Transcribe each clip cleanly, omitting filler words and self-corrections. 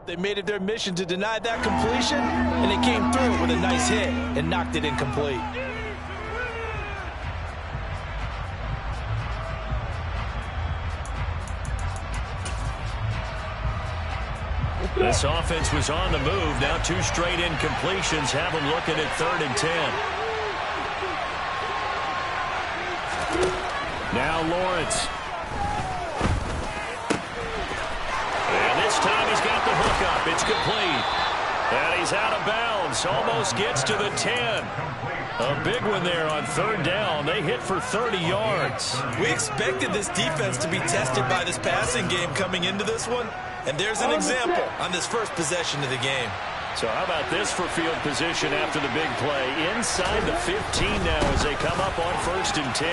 They made it their mission to deny that completion, and they came through with a nice hit and knocked it incomplete. This offense was on the move. Now 2 straight incompletions have them looking at 3rd and 10. Now Lawrence. And this time he's got the hook up. It's complete. And he's out of bounds. Almost gets to the 10. A big one there on 3rd down. They hit for 30 yards. We expected this defense to be tested by this passing game coming into this one. And there's an example on this first possession of the game. So how about this for field position after the big play? Inside the 15 now as they come up on 1st and 10.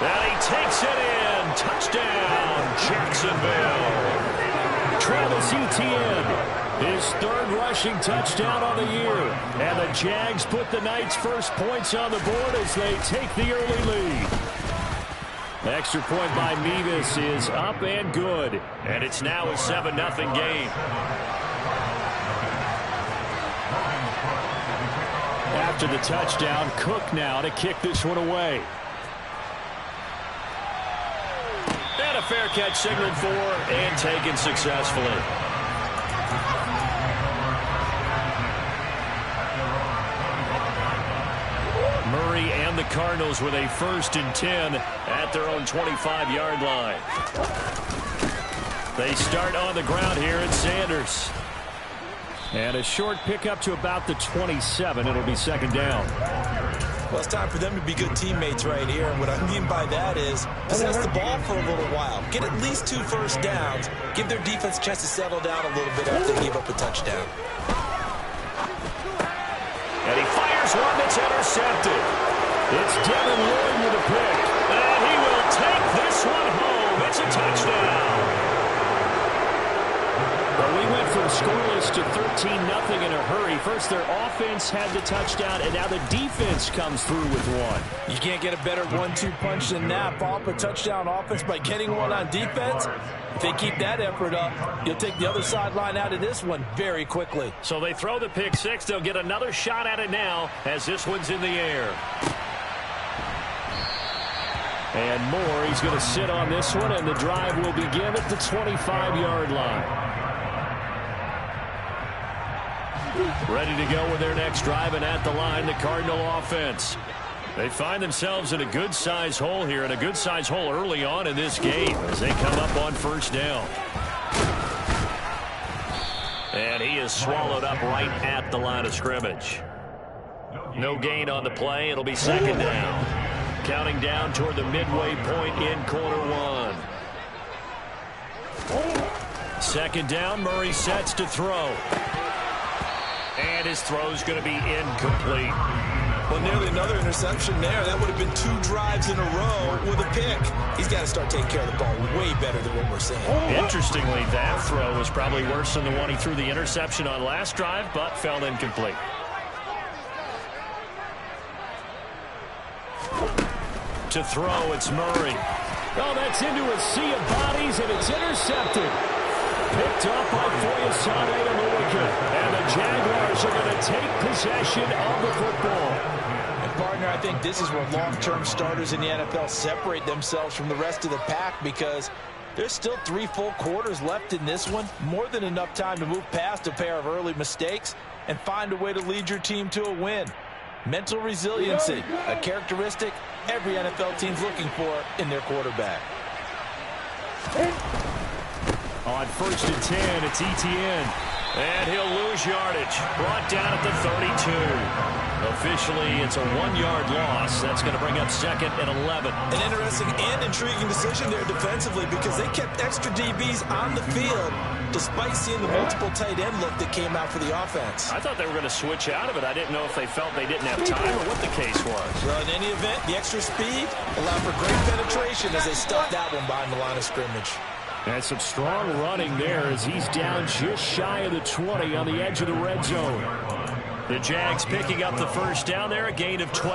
And he takes it in. Touchdown, Jacksonville. Travis Etienne, his 3rd rushing touchdown on the year. And the Jags put the Knights' first points on the board as they take the early lead. Extra point by Mevis is up and good. And it's now a 7-0 game. After the touchdown, Cook now to kick this one away. And a fair catch signaled for and taken successfully. Murray and the Cardinals with a 1st and 10 at their own 25-yard line. They start on the ground here at Sanders. And a short pickup to about the 27. It'll be 2nd down. Well, it's time for them to be good teammates right here. And what I mean by that is possess the ball for a little while. Get at least 2 first downs. Give their defense a chance to settle down a little bit after they give up a touchdown. And he fires one that's intercepted. It's Devin Lloyd with a pick. And he will take this one home. It's a touchdown. Well, we went from scoreless to 13-0 in a hurry. First, their offense had the touchdown, and now the defense comes through with one. You can't get a better 1-2 punch than that. Follow up a touchdown offense by getting one on defense. If they keep that effort up, you'll take the other sideline out of this one very quickly. So they throw the pick 6. They'll get another shot at it now as this one's in the air. And Moore, he's going to sit on this one, and the drive will begin at the 25-yard line. Ready to go with their next drive, and at the line, the Cardinal offense. They find themselves in a good-sized hole here, and a good-sized hole early on in this game as they come up on 1st down. And he is swallowed up right at the line of scrimmage. No gain on the play. It'll be 2nd down. Counting down toward the midway point in quarter 1. 2nd down, Murray sets to throw. And his throw's going to be incomplete. Well, nearly another interception there. That would have been 2 drives in a row with a pick. He's got to start taking care of the ball way better than what we're seeing. Interestingly, that throw was probably worse than the one he threw the interception on last drive, but fell incomplete. To throw, it's Murray. Oh, that's into a sea of bodies, and it's intercepted. Picked up by Foyesade and Orchid. And the Jaguars are going to take possession of the football. And, partner, I think this is where long-term starters in the NFL separate themselves from the rest of the pack, because there's still 3 full quarters left in this one. More than enough time to move past a pair of early mistakes and find a way to lead your team to a win. Mental resiliency, a characteristic every NFL team's looking for in their quarterback. On 1st and 10, it's Etienne. And he'll lose yardage. Brought down at the 32. Officially, it's a 1-yard loss. That's going to bring up 2nd and 11. An interesting and intriguing decision there defensively, because they kept extra DBs on the field despite seeing the multiple tight end look that came out for the offense. I thought they were going to switch out of it. I didn't know if they felt they didn't have time or what the case was. Well, in any event, the extra speed allowed for great penetration as they stuffed that one behind the line of scrimmage. And some strong running there as he's down just shy of the 20 on the edge of the red zone. The Jags picking up the 1st down there, a gain of 12.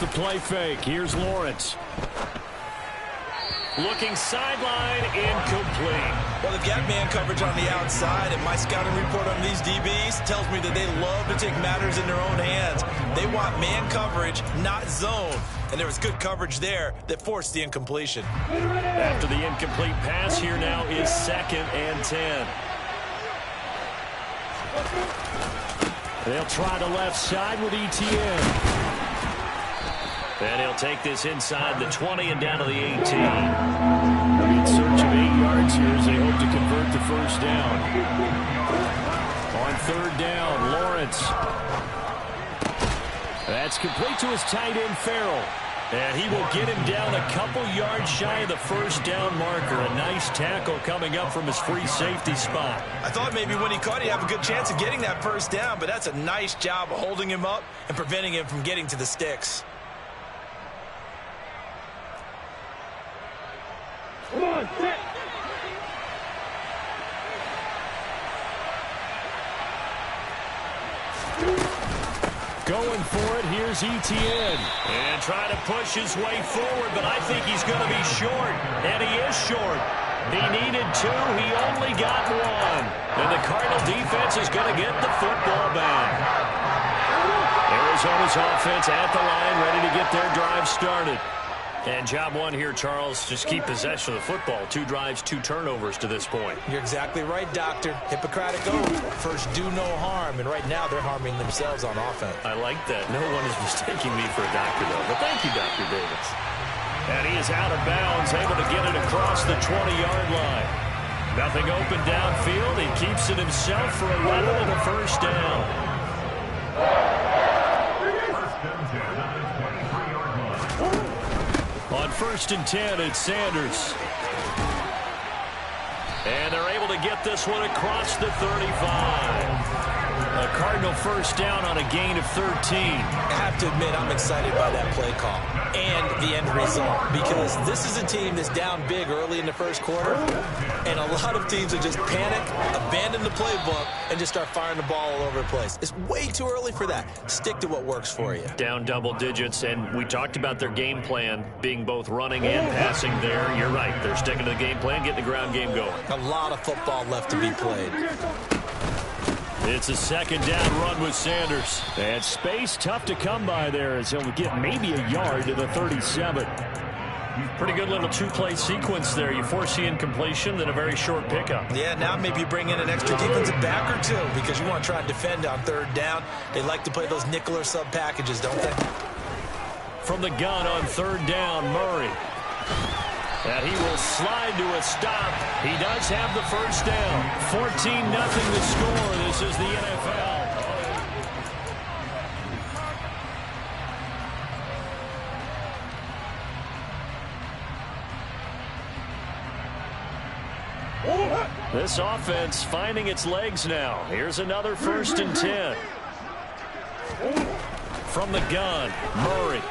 the play fake. Here's Lawrence. Looking sideline, incomplete. Well, they've got man coverage on the outside, and my scouting report on these DBs tells me that they love to take matters in their own hands. They want man coverage, not zone. And there was good coverage there that forced the incompletion. After the incomplete pass, here now is 2nd and 10. They'll try the left side with ETN. And he'll take this inside the 20 and down to the 18. In search of 8 yards here as they hope to convert the first down. On 3rd down, Lawrence. That's complete to his tight end, Farrell. And he will get him down a couple yards shy of the first down marker. A nice tackle coming up from his free safety spot. I thought maybe when he caught, he'd have a good chance of getting that first down, but that's a nice job of holding him up and preventing him from getting to the sticks. Come on, set. Going for it, here's ETN. And trying to push his way forward, but I think he's going to be short. And he is short. He needed 2, he only got 1. And the Cardinal defense is going to get the football back. Arizona's offense at the line, ready to get their drive started. And job 1 here, Charles, just keep possession of the football. 2 drives, 2 turnovers to this point. You're exactly right, Doctor. Hippocratic oath. First, do no harm. And right now, they're harming themselves on offense. I like that. No one is mistaking me for a doctor, though. But thank you, Dr. Davis. And he is out of bounds, able to get it across the 20-yard line. Nothing open downfield. He keeps it himself for 11 and a first down. On 1st and 10, it's Sanders. And they're able to get this one across the 35. A Cardinal first down on a gain of 13. I have to admit, I'm excited by that play call and the end result, because this is a team that's down big early in the first quarter, and a lot of teams will just panic, abandon the playbook, and just start firing the ball all over the place. It's way too early for that. Stick to what works for you. Down double digits, and we talked about their game plan being both running and passing there. You're right. They're sticking to the game plan, getting the ground game going. A lot of football left to be played. It's a 2nd down run with Sanders. And space tough to come by there as he'll get maybe a yard to the 37. Pretty good little 2-play sequence there. You force the incompletion, then a very short pickup. Yeah, now maybe you bring in an extra defensive back or 2 because you want to try and defend on 3rd down. They like to play those nickel or sub packages, don't they? From the gun on 3rd down, Murray. And he will slide to a stop. He does have the first down. 14-0 the score. This is the NFL. This offense finding its legs now. Here's another 1st and 10. From the gun, Murray.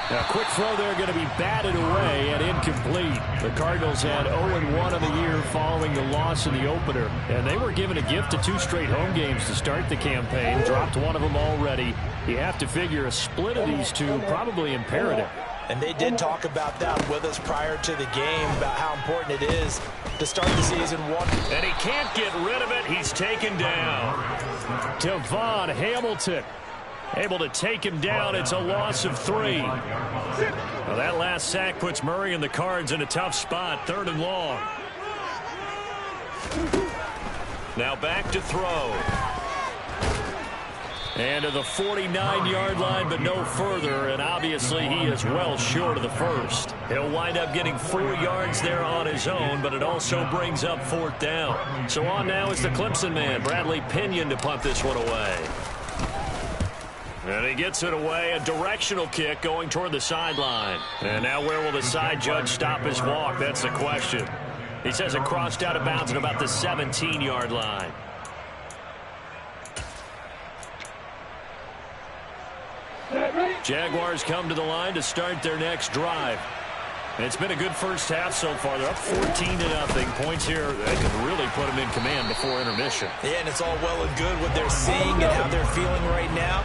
A quick throw there going to be batted away and incomplete. The Cardinals had 0-1 on the year following the loss in the opener. And they were given a gift of 2 straight home games to start the campaign. Dropped one of them already. You have to figure a split of these 2 probably imperative. And they did talk about that with us prior to the game, about how important it is to start the season 1. And he can't get rid of it. He's taken down. Devon Hamilton able to take him down. It's a loss of 3. Well, that last sack puts Murray and the Cards in a tough spot. 3rd and long. Now back to throw. And to the 49-yard line, but no further. And obviously he is well short of the first. He'll wind up getting 4 yards there on his own, but it also brings up 4th down. So on now is the Clemson man, Bradley Pinion, to punt this one away. And he gets it away, a directional kick going toward the sideline. And now where will the side judge stop his walk? That's the question. He says it crossed out of bounds at about the 17-yard line. Jaguars come to the line to start their next drive. It's been a good first half so far. They're up 14-0. Points here, they could really put them in command before intermission. Yeah, and it's all well and good what they're seeing and how they're feeling right now.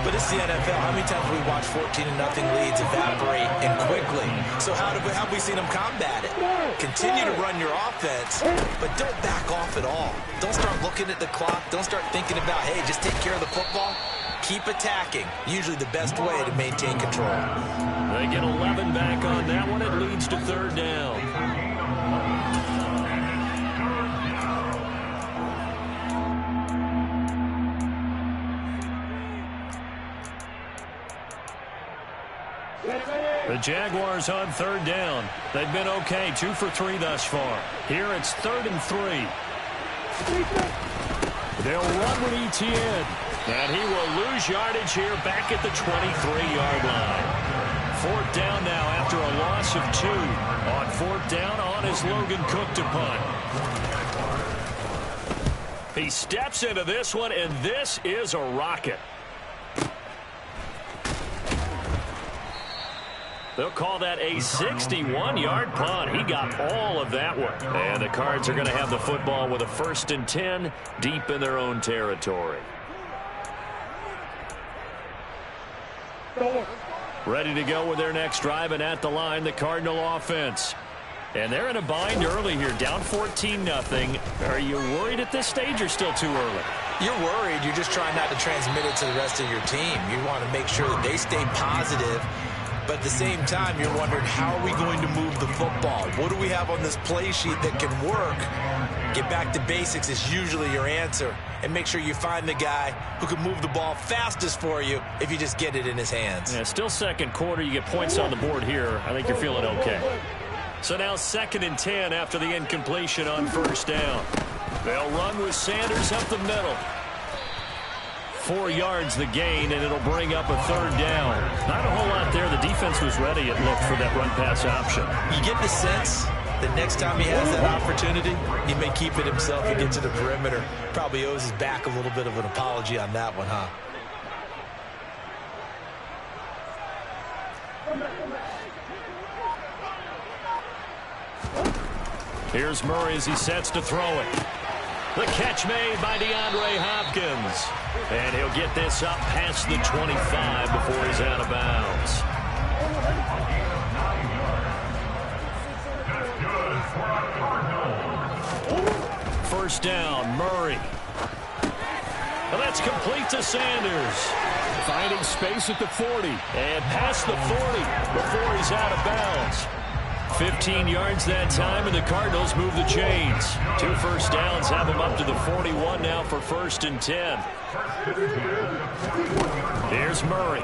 But it's the NFL. How many times have we watched 14-0 leads evaporate and quickly? So how have we seen them combat it? Continue to run your offense, but don't back off at all. Don't start looking at the clock. Don't start thinking about, hey, just take care of the football. Keep attacking. Usually the best way to maintain control. They get 11 back on that one. It leads to third down. The Jaguars on third down. They've been okay, 2 for 3 thus far. Here it's 3rd and 3. They'll run with Etienne. And he will lose yardage here back at the 23-yard line. 4th down now after a loss of 2. On 4th down, on is Logan Cook to punt. He steps into this one, and this is a rocket. They'll call that a 61-yard punt. He got all of that one. And the Cards are going to have the football with a 1st and 10 deep in their own territory. Ready to go with their next drive, and at the line, the Cardinal offense. And they're in a bind early here, down 14-0. Are you worried at this stage or still too early? You're worried. You're just trying not to transmit it to the rest of your team. You want to make sure that they stay positive. But at the same time, you're wondering, how are we going to move the football? What do we have on this play sheet that can work? Get back to basics is usually your answer. And make sure you find the guy who can move the ball fastest for you if you just get it in his hands. Yeah, still second quarter. You get points on the board here. I think you're feeling okay. So now 2nd and 10 after the incompletion on 1st down. They'll run with Sanders up the middle. 4 yards the gain, and it'll bring up a 3rd down. Not a whole lot there. The defense was ready, it looked, for that run-pass option. You get the sense that next time he has that opportunity, he may keep it himself and get to the perimeter. Probably owes his back a little bit of an apology on that one, huh? Here's Murray as he sets to throw it. The catch made by DeAndre Hopkins. And he'll get this up past the 25 before he's out of bounds. First down, Murray. And that's complete to Sanders. Finding space at the 40. And past the 40 before he's out of bounds. 15 yards that time, and the Cardinals move the chains. 2 first downs have them up to the 41 now for 1st and 10. Here's Murray.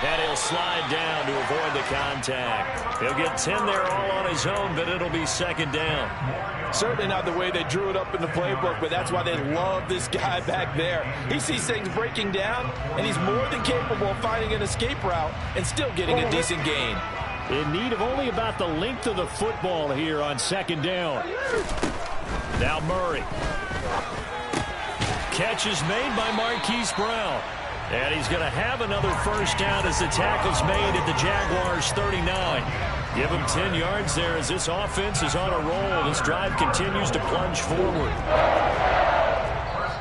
And he'll slide down to avoid the contact. He'll get 10 there all on his own, but it'll be 2nd down. Certainly not the way they drew it up in the playbook, but that's why they love this guy back there. He sees things breaking down, and he's more than capable of finding an escape route and still getting a decent gain. In need of only about the length of the football here on 2nd down. Now Murray. Catch is made by Marquise Brown. And he's going to have another first down as the tackle's made at the Jaguars' 39. Give him 10 yards there as this offense is on a roll. This drive continues to plunge forward.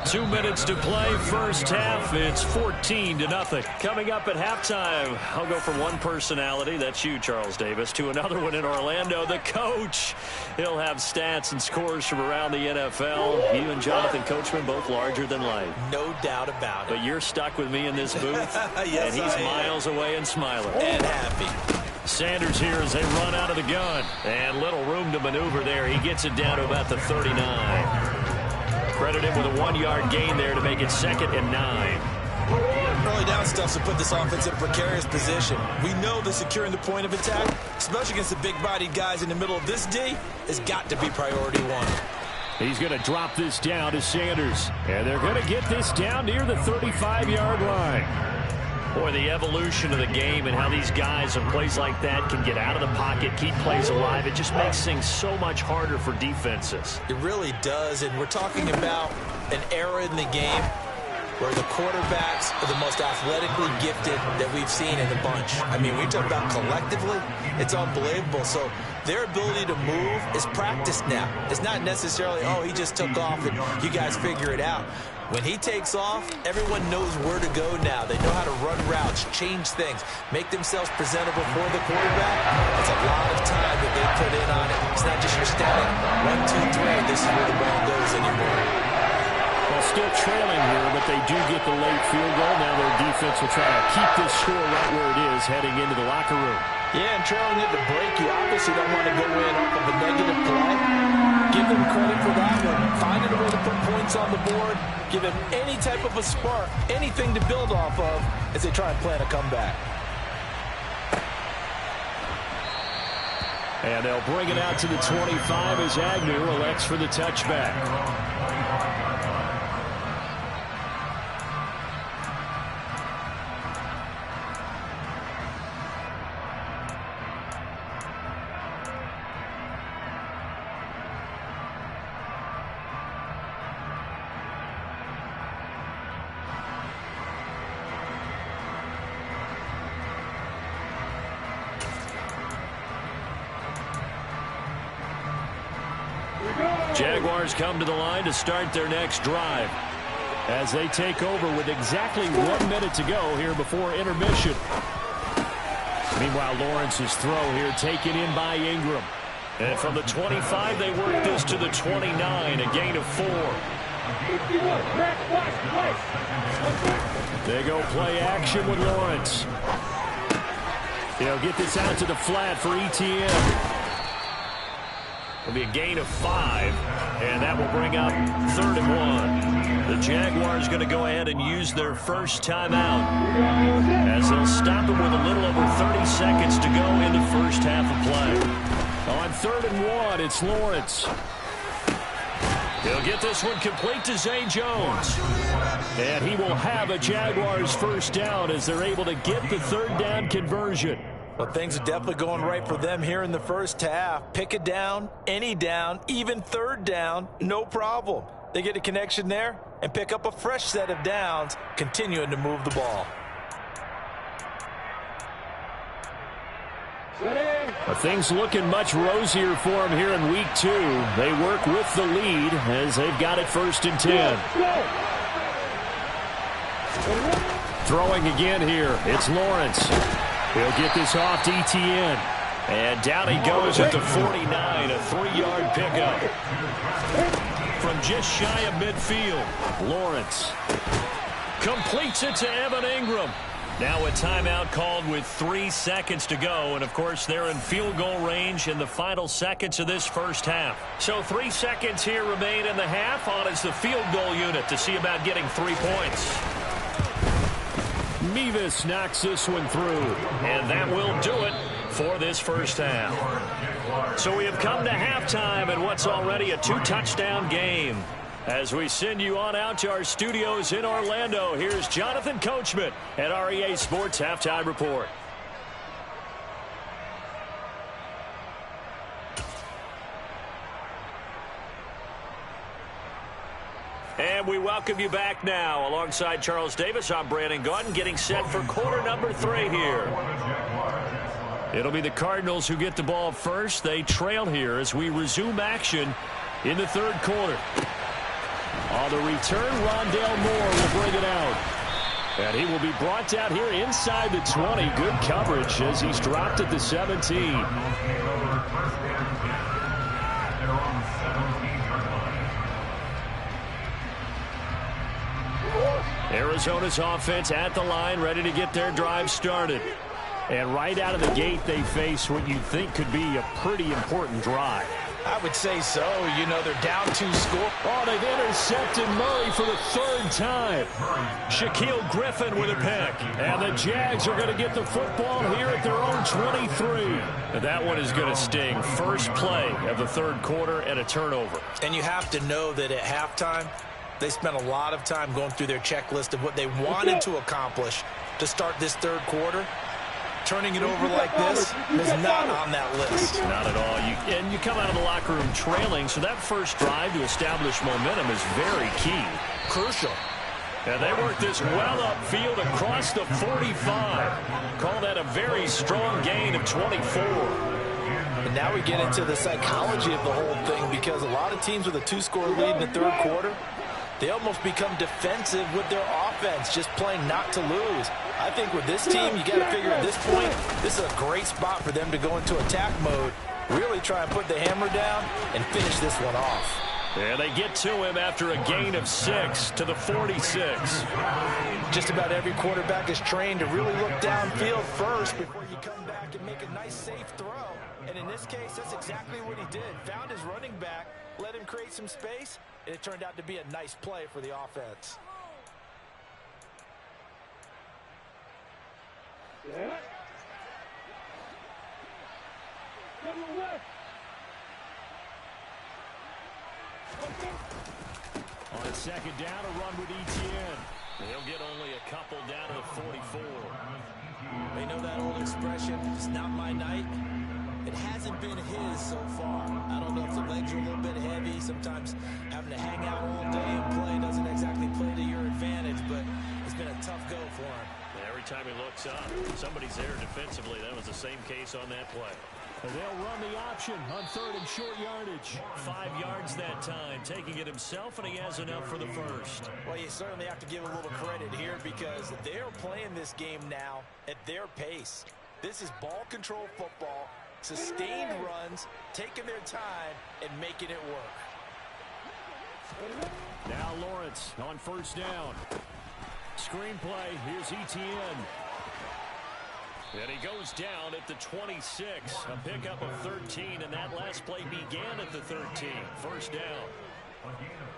2 minutes to play, first half. It's 14-0. Coming up at halftime, I'll go from one personality, that's you, Charles Davis, to another one in Orlando, the coach. He'll have stats and scores from around the NFL. You and Jonathan Coachman, both larger than life. No doubt about it. But you're stuck with me in this booth, yes, and he's miles away and smiling. And happy. Sanders here as they run out of the gun. And little room to maneuver there. He gets it down to about the 39. Credit him with a 1-yard gain there to make it 2nd and 9. Early down stuff to put this offense in a precarious position. We know that securing the point of attack, especially against the big-bodied guys in the middle of this D, has got to be priority 1. He's going to drop this down to Sanders. And they're going to get this down near the 35-yard line. Boy, the evolution of the game and how these guys in plays like that can get out of the pocket, keep plays alive, it just makes things so much harder for defenses. It really does, and we're talking about an era in the game where the quarterbacks are the most athletically gifted that we've seen in the bunch. I mean, we talk about collectively, it's unbelievable. So their ability to move is practiced now. It's not necessarily, oh, he just took off and you guys figure it out. When he takes off, everyone knows where to go now. They know how to run routes, change things, make themselves presentable for the quarterback. That's a lot of time that they put in on it. It's not just your static 1, 2, 3, this is where the ball goes anymore. Well, still trailing here, but they do get the late field goal. Now their defense will try to keep this score right where it is heading into the locker room. Yeah, and trailing at the break, you obviously don't want to go in off of a negative play. Give them credit for that one. Finding a way to put points on the board. Give them any type of a spark, anything to build off of as they try and plan a comeback. And they'll bring it out to the 25 as Agnew elects for the touchback. Jaguars come to the line to start their next drive as they take over with exactly 1 minute to go here before intermission. Meanwhile, Lawrence's throw here taken in by Ingram. And from the 25, they work this to the 29, a gain of 4. They go play action with Lawrence. They'll get this out to the flat for Etienne. It'll be a gain of 5, and that will bring up 3rd and 1. The Jaguars going to go ahead and use their first timeout as they'll stop them with a little over 30 seconds to go in the first half of play. On 3rd and 1, it's Lawrence. He'll get this one complete to Zay Jones. And he will have a Jaguars first down as they're able to get the 3rd down conversion. Well, things are definitely going right for them here in the first half. Pick a down, any down, even 3rd down, no problem. They get a connection there and pick up a fresh set of downs, continuing to move the ball. Well, things looking much rosier for them here in week 2. They work with the lead as they've got it 1st and 10. Throwing again here, it's Lawrence. He'll get this off to Etienne. And down he goes at the 49, a 3-yard pickup. From just shy of midfield, Lawrence completes it to Evan Ingram. Now a timeout called with 3 seconds to go. And, of course, they're in field goal range in the final seconds of this first half. So 3 seconds here remain in the half on as the field goal unit to see about getting 3 points. Mevis knocks this one through, and that will do it for this first half. So we have come to halftime in what's already a 2-touchdown game. As we send you on out to our studios in Orlando, here's Jonathan Coachman at REA Sports Halftime Report. And we welcome you back now. Alongside Charles Davis, I'm Brandon Gaudin, getting set for quarter number 3 here. It'll be the Cardinals who get the ball first. They trail here as we resume action in the 3rd quarter. On the return, Rondale Moore will bring it out. And he will be brought down here inside the 20. Good coverage as he's dropped at the 17. Arizona's offense at the line, ready to get their drive started. And right out of the gate, they face what you think could be a pretty important drive. I would say so. You know, they're down 2 score. Oh, they've intercepted Murray for the 3rd time. Shaquille Griffin with a pick. And the Jags are going to get the football here at their own 23. And that one is going to sting. First play of the 3rd quarter and a turnover. And you have to know that at halftime, they spent a lot of time going through their checklist of what they wanted to accomplish to start this 3rd quarter. Turning it over like this was not on that list. Not at all. And you come out of the locker room trailing, so that first drive to establish momentum is very key. Crucial. And they work this well upfield across the 45. Call that a very strong gain of 24. And now we get into the psychology of the whole thing, because a lot of teams with a 2-score lead in the third quarter, they almost become defensive with their offense, just playing not to lose. I think with this team, you got to figure at this point, this is a great spot for them to go into attack mode, really try and put the hammer down and finish this one off. And they get to him after a gain of 6 to the 46. Just about every quarterback is trained to really look downfield first before you come back and make a nice, safe throw. And in this case, that's exactly what he did. Found his running back, let him create some space, and it turned out to be a nice play for the offense. Yeah. On second down, a run with Etienne. He'll get only a couple down to the 44. They know that old expression, it's not my night. It hasn't been his so far. I don't know if the legs are a little bit heavy. Sometimes having to hang out all day and play doesn't exactly play to your advantage, but it's been a tough go for him. Every time he looks up, somebody's there defensively. That was the same case on that play. And they'll run the option on third and short yardage. 5 yards that time, taking it himself, and he has enough for the first. Well, you certainly have to give a little credit here, because they're playing this game now at their pace. This is ball control football, sustained runs, taking their time, and making it work. Now Lawrence on first down. Screenplay, here's Etienne. And he goes down at the 26. A pickup of 13, and that last play began at the 13. First down.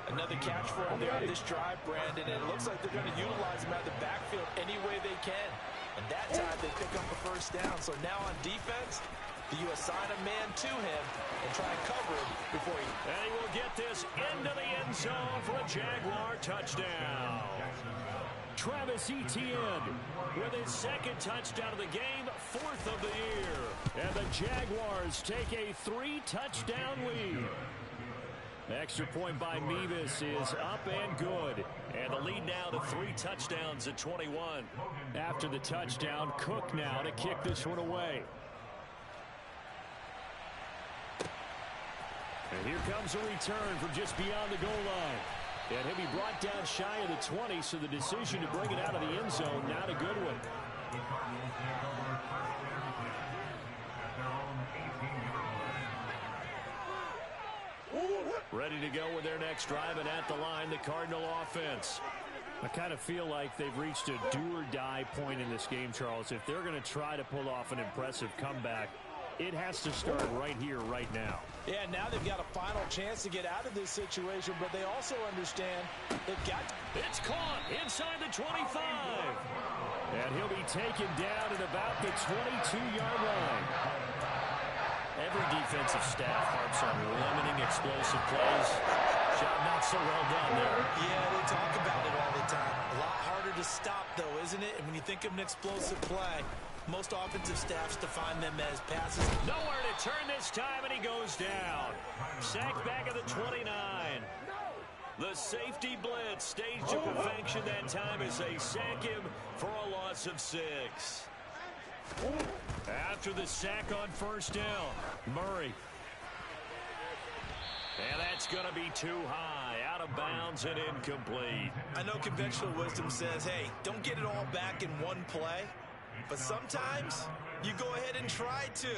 Another catch for him there on this drive, Brandon, and it looks like they're going to utilize him out of the backfield any way they can. And that time they pick up the first down. So now on defense, do you assign a man to him and try and cover him before he... And he will get this into the end zone for a Jaguar touchdown. Travis Etienne with his second touchdown of the game, 4th of the year. And the Jaguars take a 3-touchdown lead. Extra point by Mevis is up and good. And the lead now to 3 touchdowns at 21. After the touchdown, Cook now to kick this one away. And here comes a return from just beyond the goal line. And he'll be brought down shy of the 20, so the decision to bring it out of the end zone, not a good one. Ready to go with their next drive, and at the line, the Cardinal offense. I kind of feel like they've reached a do-or-die point in this game, Charles. If they're going to try to pull off an impressive comeback, it has to start right here, right now. Yeah, now they've got a final chance to get out of this situation, but they also understand they've got... It's caught inside the 25. And he'll be taken down at about the 22-yard line. Every defensive staff harps on limiting explosive plays. Job not so well done there. Yeah, they talk about it all the time. A lot harder to stop, though, isn't it? And when you think of an explosive play, most offensive staffs define them as passes. Nowhere to turn this time, and he goes down. Sacked back at the 29. The safety blitz staged to perfection that time as they sack him for a loss of 6. After the sack on first down, Murray. And that's going to be too high, out of bounds and incomplete. I know conventional wisdom says, hey, don't get it all back in one play. But sometimes you go ahead and try to.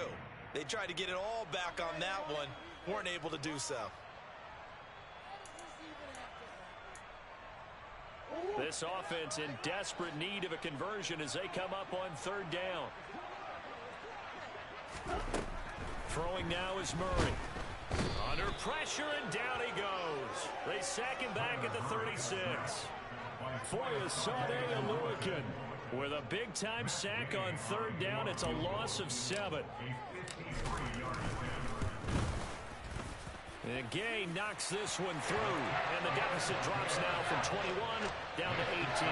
They tried to get it all back on that one, weren't able to do so. This offense in desperate need of a conversion as they come up on third down. Throwing now is Murray. Under pressure, and down he goes. They sack him back at the 36. Foyesade Oluokun with a big-time sack on third down. It's a loss of 7. And Gay knocks this one through, and the deficit drops now from 21 down to 18.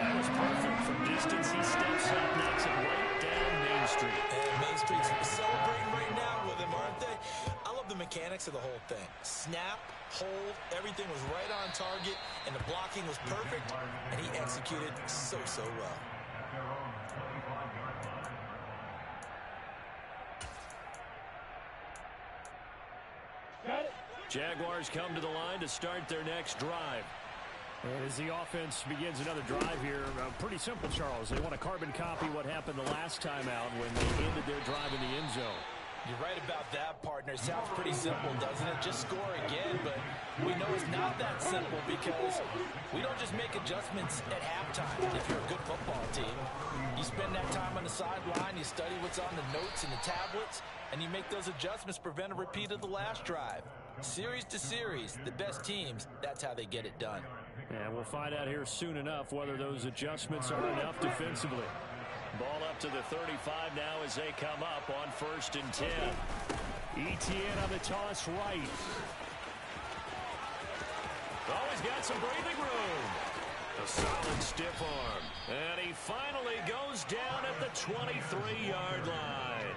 That was perfect from distance. He steps up, knocks it right down Main Street. And Main Street's celebrating right now with him, aren't they? I love the mechanics of the whole thing. Snap, hold, everything was right on target, and the blocking was perfect, and he executed so well. Jaguars come to the line to start their next drive. And as the offense begins another drive here, pretty simple, Charles. They want to carbon copy what happened the last time out when they ended their drive in the end zone. You're right about that, partner. Sounds pretty simple, doesn't it? Just score again, but we know it's not that simple because we don't just make adjustments at halftime. If you're a good football team, you spend that time on the sideline, you study what's on the notes and the tablets, and you make those adjustments to prevent a repeat of the last drive. Series to series, the best teams, that's how they get it done. And we'll find out here soon enough whether those adjustments are enough defensively. Ball up to the 35 now as they come up on 1st and 10. Etienne on the toss right. Oh, he's got some breathing room. A solid stiff arm. And he finally goes down at the 23-yard line.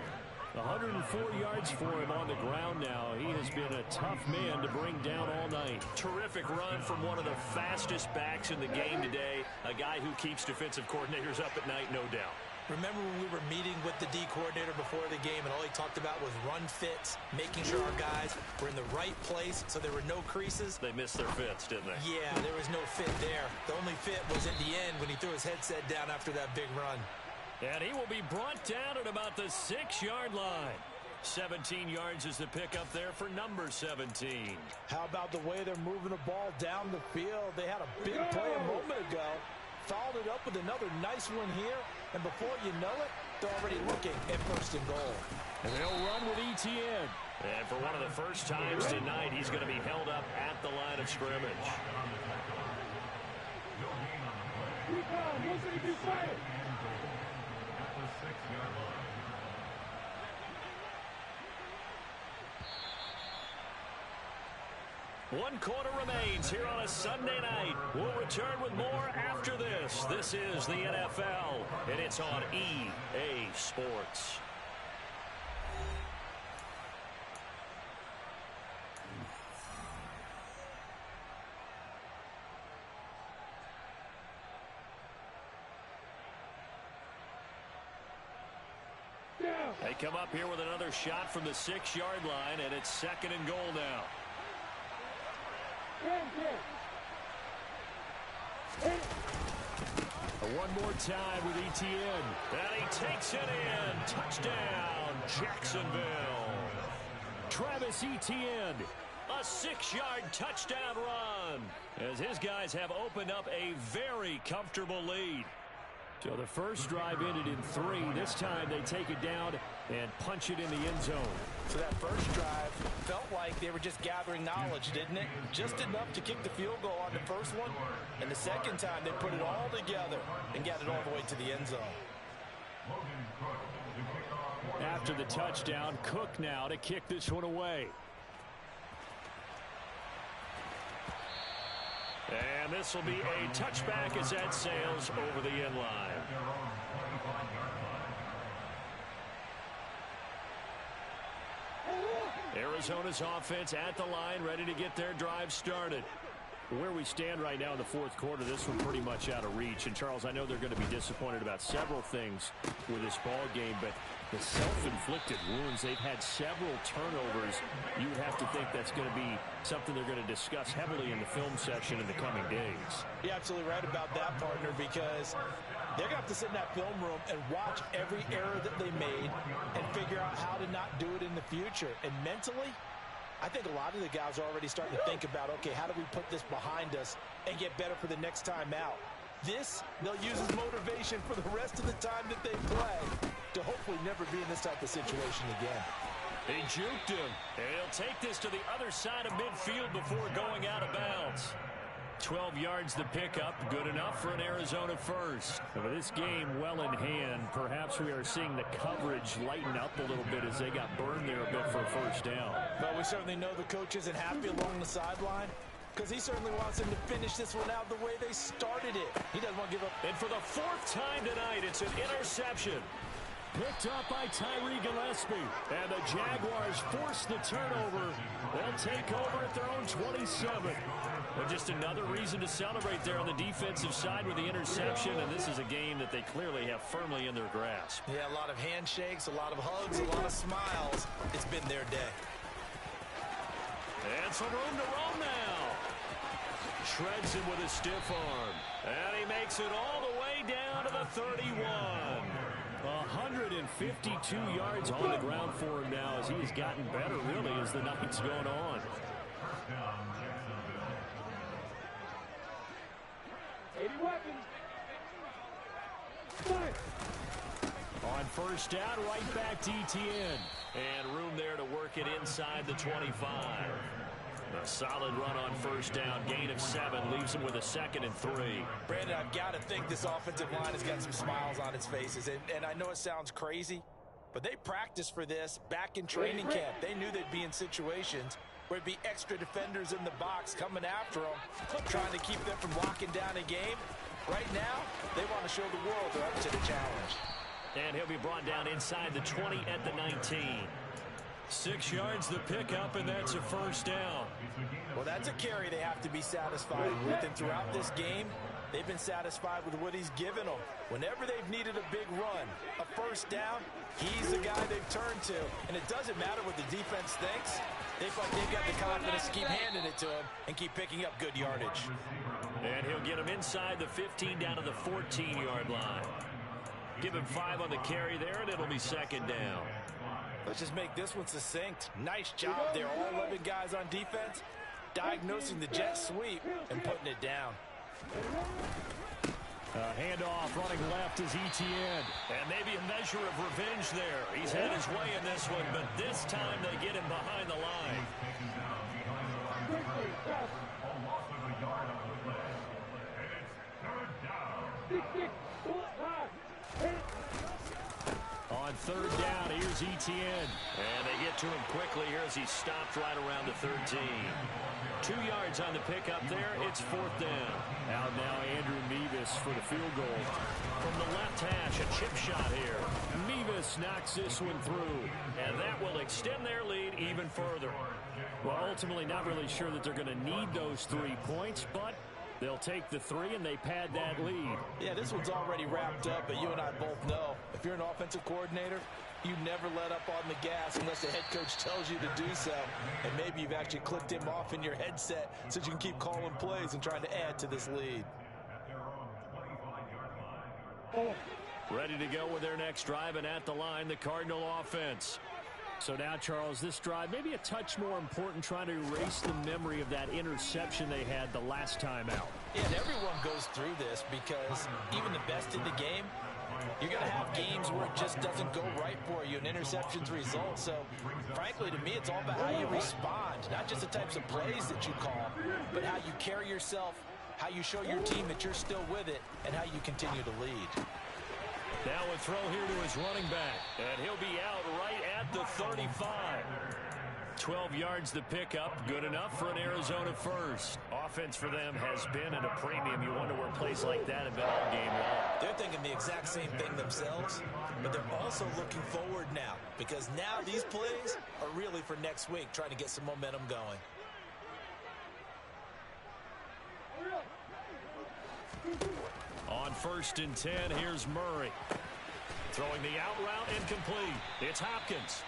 104 yards for him on the ground now. He has been a tough man to bring down all night. Terrific run from one of the fastest backs in the game today. A guy who keeps defensive coordinators up at night, no doubt. Remember when we were meeting with the D coordinator before the game and all he talked about was run fits, making sure our guys were in the right place so there were no creases? They missed their fits, didn't they? Yeah, there was no fit there. The only fit was in the end when he threw his headset down after that big run. And he will be brought down at about the 6-yard line. 17 yards is the pickup there for number 17. How about the way they're moving the ball down the field? They had a big play a moment ago. Followed it up with another nice one here. And before you know it, they're already looking at 1st and goal. And they'll run with Etienne. And for one of the first times tonight, he's going to be held up at the line of scrimmage. One quarter remains here on a Sunday night. We'll return with more after this. This is the NFL, and it's on EA Sports. They come up here with another shot from the 6-yard line, and it's 2nd and goal now. One more time with Etienne. And he takes it in. Touchdown, Jacksonville. Travis Etienne, a 6-yard touchdown run as his guys have opened up a very comfortable lead. So the first drive ended in 3. This time they take it down and punch it in the end zone. So that first drive felt like they were just gathering knowledge, didn't it? Just enough to kick the field goal on the first one. And the second time they put it all together and got it all the way to the end zone. After the touchdown, Cook now to kick this one away. And this will be a touchback as that sails over the end line. Arizona's offense at the line, ready to get their drive started. Where we stand right now in the 4th quarter, this one pretty much out of reach. And, Charles, I know they're going to be disappointed about several things with this ball game, but the self-inflicted wounds, they've had several turnovers. You would have to think that's going to be something they're going to discuss heavily in the film session in the coming days. You're absolutely right about that, partner, because they're going to have to sit in that film room and watch every error that they made and figure out how to not do it in the future. And mentally, I think a lot of the guys are already starting to think about, okay, how do we put this behind us and get better for the next time out? This, they'll use as motivation for the rest of the time that they play to hopefully never be in this type of situation again. He juked him, and he'll take this to the other side of midfield before going out of bounds. 12 yards the pickup, good enough for an Arizona first. And with this game well in hand, perhaps we are seeing the coverage lighten up a little bit as they got burned there a bit for a first down. But we certainly know the coach isn't happy along the sideline because he certainly wants them to finish this one out the way they started it. He doesn't want to give up. And for the 4th time tonight, it's an interception. Picked up by Tyree Gillespie. And the Jaguars force the turnover. They'll take over at their own 27. Well, just another reason to celebrate there on the defensive side with the interception, and this is a game that they clearly have firmly in their grasp. Yeah, a lot of handshakes, a lot of hugs, a lot of smiles. It's been their day. And some room to roam now. Shreds him with a stiff arm. And he makes it all the way down to the 31. 152 yards on the ground for him now as he has gotten better, really, as the night's going on. On first down, right back to Etienne. And room there to work it inside the 25. A solid run on first down. Gain of 7 leaves him with a 2nd and 3. Brandon, I've got to think this offensive line has got some smiles on its faces. And I know it sounds crazy, but they practiced for this back in training camp. They knew they'd be in situations where it'd be extra defenders in the box coming after them, trying to keep them from locking down a game. Right now, they want to show the world they're up to the challenge. And he'll be brought down inside the 20 at the 19. 6 yards the pickup, and that's a first down. Well, that's a carry they have to be satisfied with. And throughout this game, they've been satisfied with what he's given them. Whenever they've needed a big run, a first down, he's the guy they've turned to. And it doesn't matter what the defense thinks. They feel like they've got the confidence to keep handing it to him and keep picking up good yardage. And he'll get him inside the 15 down to the 14-yard line. Give him 5 on the carry there, and it'll be 2nd down. Let's just make this one succinct. Nice job there, all 11 guys on defense, diagnosing the jet sweep and putting it down. Handoff running left is Etienne. And maybe a measure of revenge there. He's had his way in this one, but this time they get him behind the line. On third down, here's Etienne. And they get to him quickly here as he stopped right around the 13. 2 yards on the pickup there. It's 4th down. Out now, Andrew Mevis for the field goal. From the left hash, a chip shot here. Mevis knocks this one through. And that will extend their lead even further. Well, ultimately, not really sure that they're going to need those 3 points, but they'll take the 3 and they pad that lead. Yeah, this one's already wrapped up, but you and I both know if you're an offensive coordinator, you never let up on the gas unless the head coach tells you to do so. And maybe you've actually clicked him off in your headset so you can keep calling plays and trying to add to this lead. Ready to go with their next drive, and at the line, the Cardinal offense. So now, Charles, this drive maybe a touch more important, trying to erase the memory of that interception they had the last time out. Yeah, and everyone goes through this because even the best in the game, you're going to have games where it just doesn't go right for you, and interceptions result. So, frankly, to me, it's all about how you respond, not just the types of plays that you call, but how you carry yourself, how you show your team that you're still with it, and how you continue to lead. Now a throw here to his running back, and he'll be out right at the 35. 12 yards the pickup, good enough for an Arizona first. Offense for them has been at a premium. You wonder where plays like that have been all game long. They're thinking the exact same thing themselves, but they're also looking forward now because now these plays are really for next week, trying to get some momentum going. On 1st and 10, here's Murray. Throwing the out route incomplete. It's Hopkins.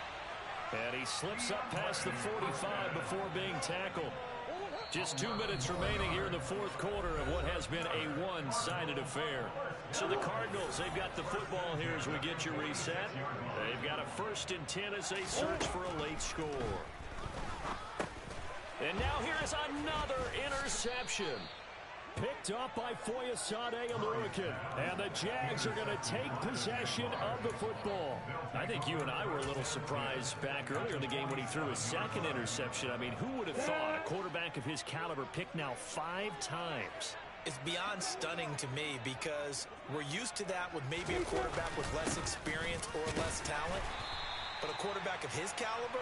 And he slips up past the 45 before being tackled. Just 2 minutes remaining here in the 4th quarter of what has been a one-sided affair. So the Cardinals, they've got the football here as we get you reset. They've got a 1st and 10 as they search for a late score. And now here is another interception. Picked up by Foyesade Alurican. And the Jags are going to take possession of the football. I think you and I were a little surprised back earlier in the game when he threw his 2nd interception. I mean, who would have thought a quarterback of his caliber picked now 5 times? It's beyond stunning to me because we're used to that with maybe a quarterback with less experience or less talent. But a quarterback of his caliber,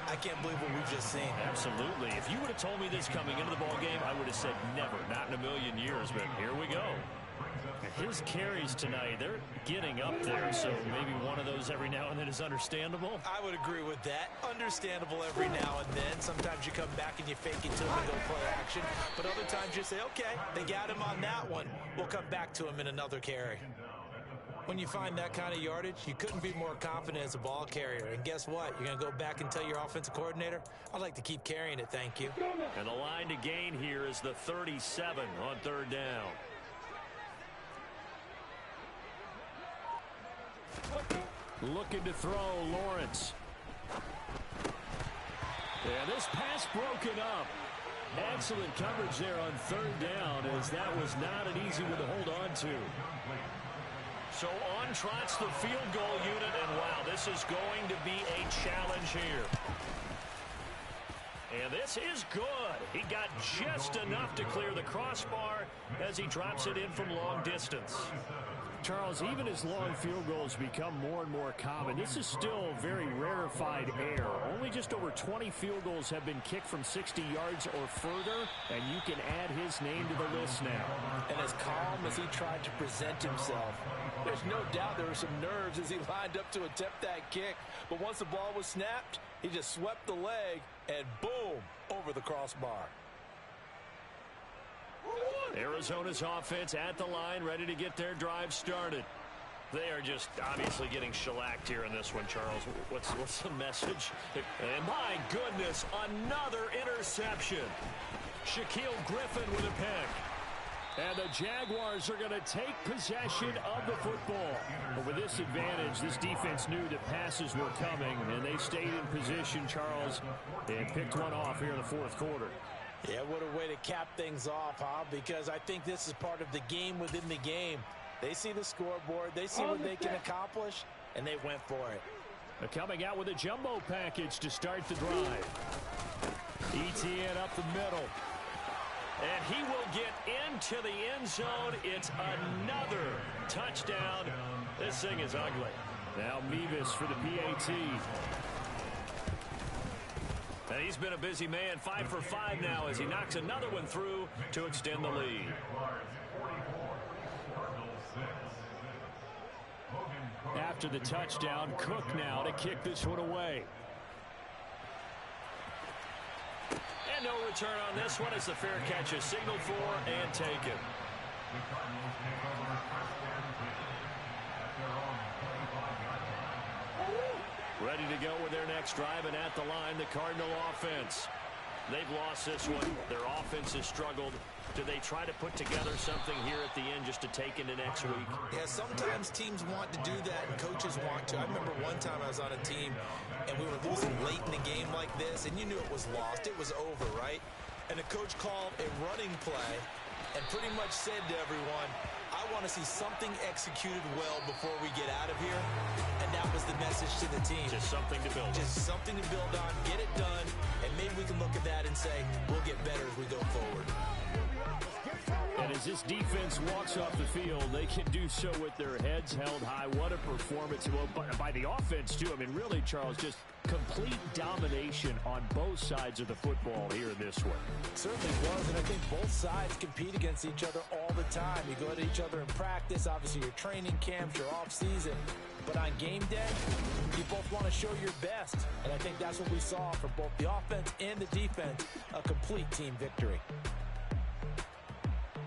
I can't believe what we've just seen. Absolutely. If you would have told me this coming into the ballgame, I would have said never, not in a million years, but here we go. His carries tonight, they're getting up there, so maybe one of those every now and then is understandable. I would agree with that. Understandable every now and then. Sometimes you come back and you fake it to him and go play action. But other times you say, okay, they got him on that one. We'll come back to him in another carry. When you find that kind of yardage, you couldn't be more confident as a ball carrier. And guess what? You're going to go back and tell your offensive coordinator, I'd like to keep carrying it, thank you. And the line to gain here is the 37 on third down. Looking to throw, Lawrence. And this pass broken up. Excellent coverage there on third down, as that was not an easy one to hold on to. So on trots the field goal unit, and wow, this is going to be a challenge here. And this is good. He got just enough to clear the crossbar as he drops it in from long distance. Charles, even as long field goals become more and more common, this is still very rarefied air. Only just over 20 field goals have been kicked from 60 yards or further, and you can add his name to the list now. And as calm as he tried to present himself, there's no doubt there were some nerves as he lined up to attempt that kick. But once the ball was snapped, he just swept the leg and boom, over the crossbar. Arizona's offense at the line, ready to get their drive started. They are just obviously getting shellacked here in this one, Charles. What's the message? And my goodness, another interception. Shaquille Griffin with a pick. And the Jaguars are going to take possession of the football. But with this advantage, this defense knew that passes were coming, and they stayed in position, Charles, and picked one off here in the fourth quarter. Yeah, what a way to cap things off, huh? Because I think this is part of the game within the game. They see the scoreboard, they see what they can accomplish, and they went for it. They're coming out with a jumbo package to start the drive. ETN up the middle. And he will get into the end zone. It's another touchdown. This thing is ugly. Now Mevis for the PAT. And he's been a busy man, 5 for 5 now as he knocks another one through to extend the lead. After the touchdown, Cook now to kick this one away. And no return on this one as the fair catch is signaled for and taken. Ready to go with their next drive, and at the line, the Cardinal offense. They've lost this one. Their offense has struggled. Do they try to put together something here at the end just to take into next week? Yeah, sometimes teams want to do that, and coaches want to. I remember one time I was on a team, and we were losing late in the game like this, and you knew it was lost. It was over, right? And the coach called a running play and pretty much said to everyone, I want to see something executed well before we get out of here. And that was the message to the team. Just something to build on. Just something to build on, get it done, and maybe we can look at that and say, we'll get better as we go forward. And as this defense walks off the field, they can do so with their heads held high. What a performance by the offense, too. I mean, really, Charles, just complete domination on both sides of the football here in this one. It certainly was, and I think both sides compete against each other all the time. You go at each other in practice, obviously your training camps, your off-season. But on game day, you both want to show your best. And I think that's what we saw from both the offense and the defense, a complete team victory.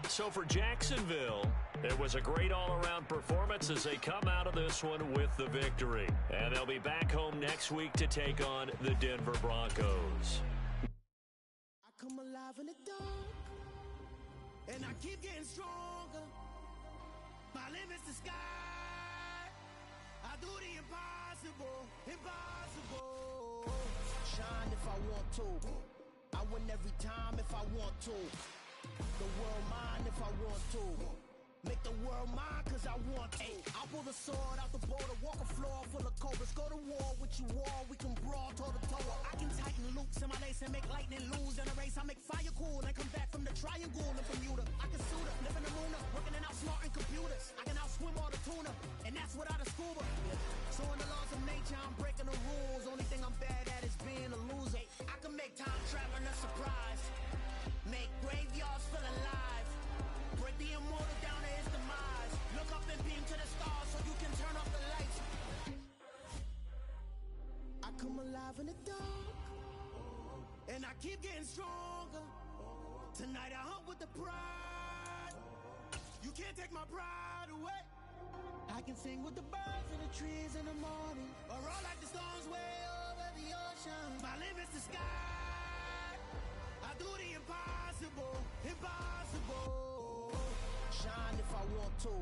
So for Jacksonville, it was a great all-around performance as they come out of this one with the victory. And they'll be back home next week to take on the Denver Broncos. I come alive in the dark, and I keep getting stronger. My limit's the sky. I do the impossible, impossible. Shine if I want to. I win every time if I want to. The world mine if I want to. Make the world mine cause I want to. I'll pull the sword out the border, walk a floor full of cobras. Go to war with you all, we can brawl toe to toe. I can tighten loops in my lace and make lightning lose. In a race I make fire cool and come back from the triangle in Bermuda. I can suit up, live in the moon up, working and outsmarting computers. I can outswim all the tuna, and that's without a scuba. So in the laws of nature I'm breaking the rules. Only thing I'm bad at is being a loser. I can make time traveling a surprise. Make graveyards feel alive. Break the immortal down to his demise. and beam to the stars so you can turn off the lights. I come alive in the dark, and I keep getting stronger. Tonight I hunt with the pride. You can't take my pride away. I can sing with the birds and the trees in the morning, or roll like the storms way over the ocean. My limit's the sky. I do the impossible, impossible. Shine if I want to.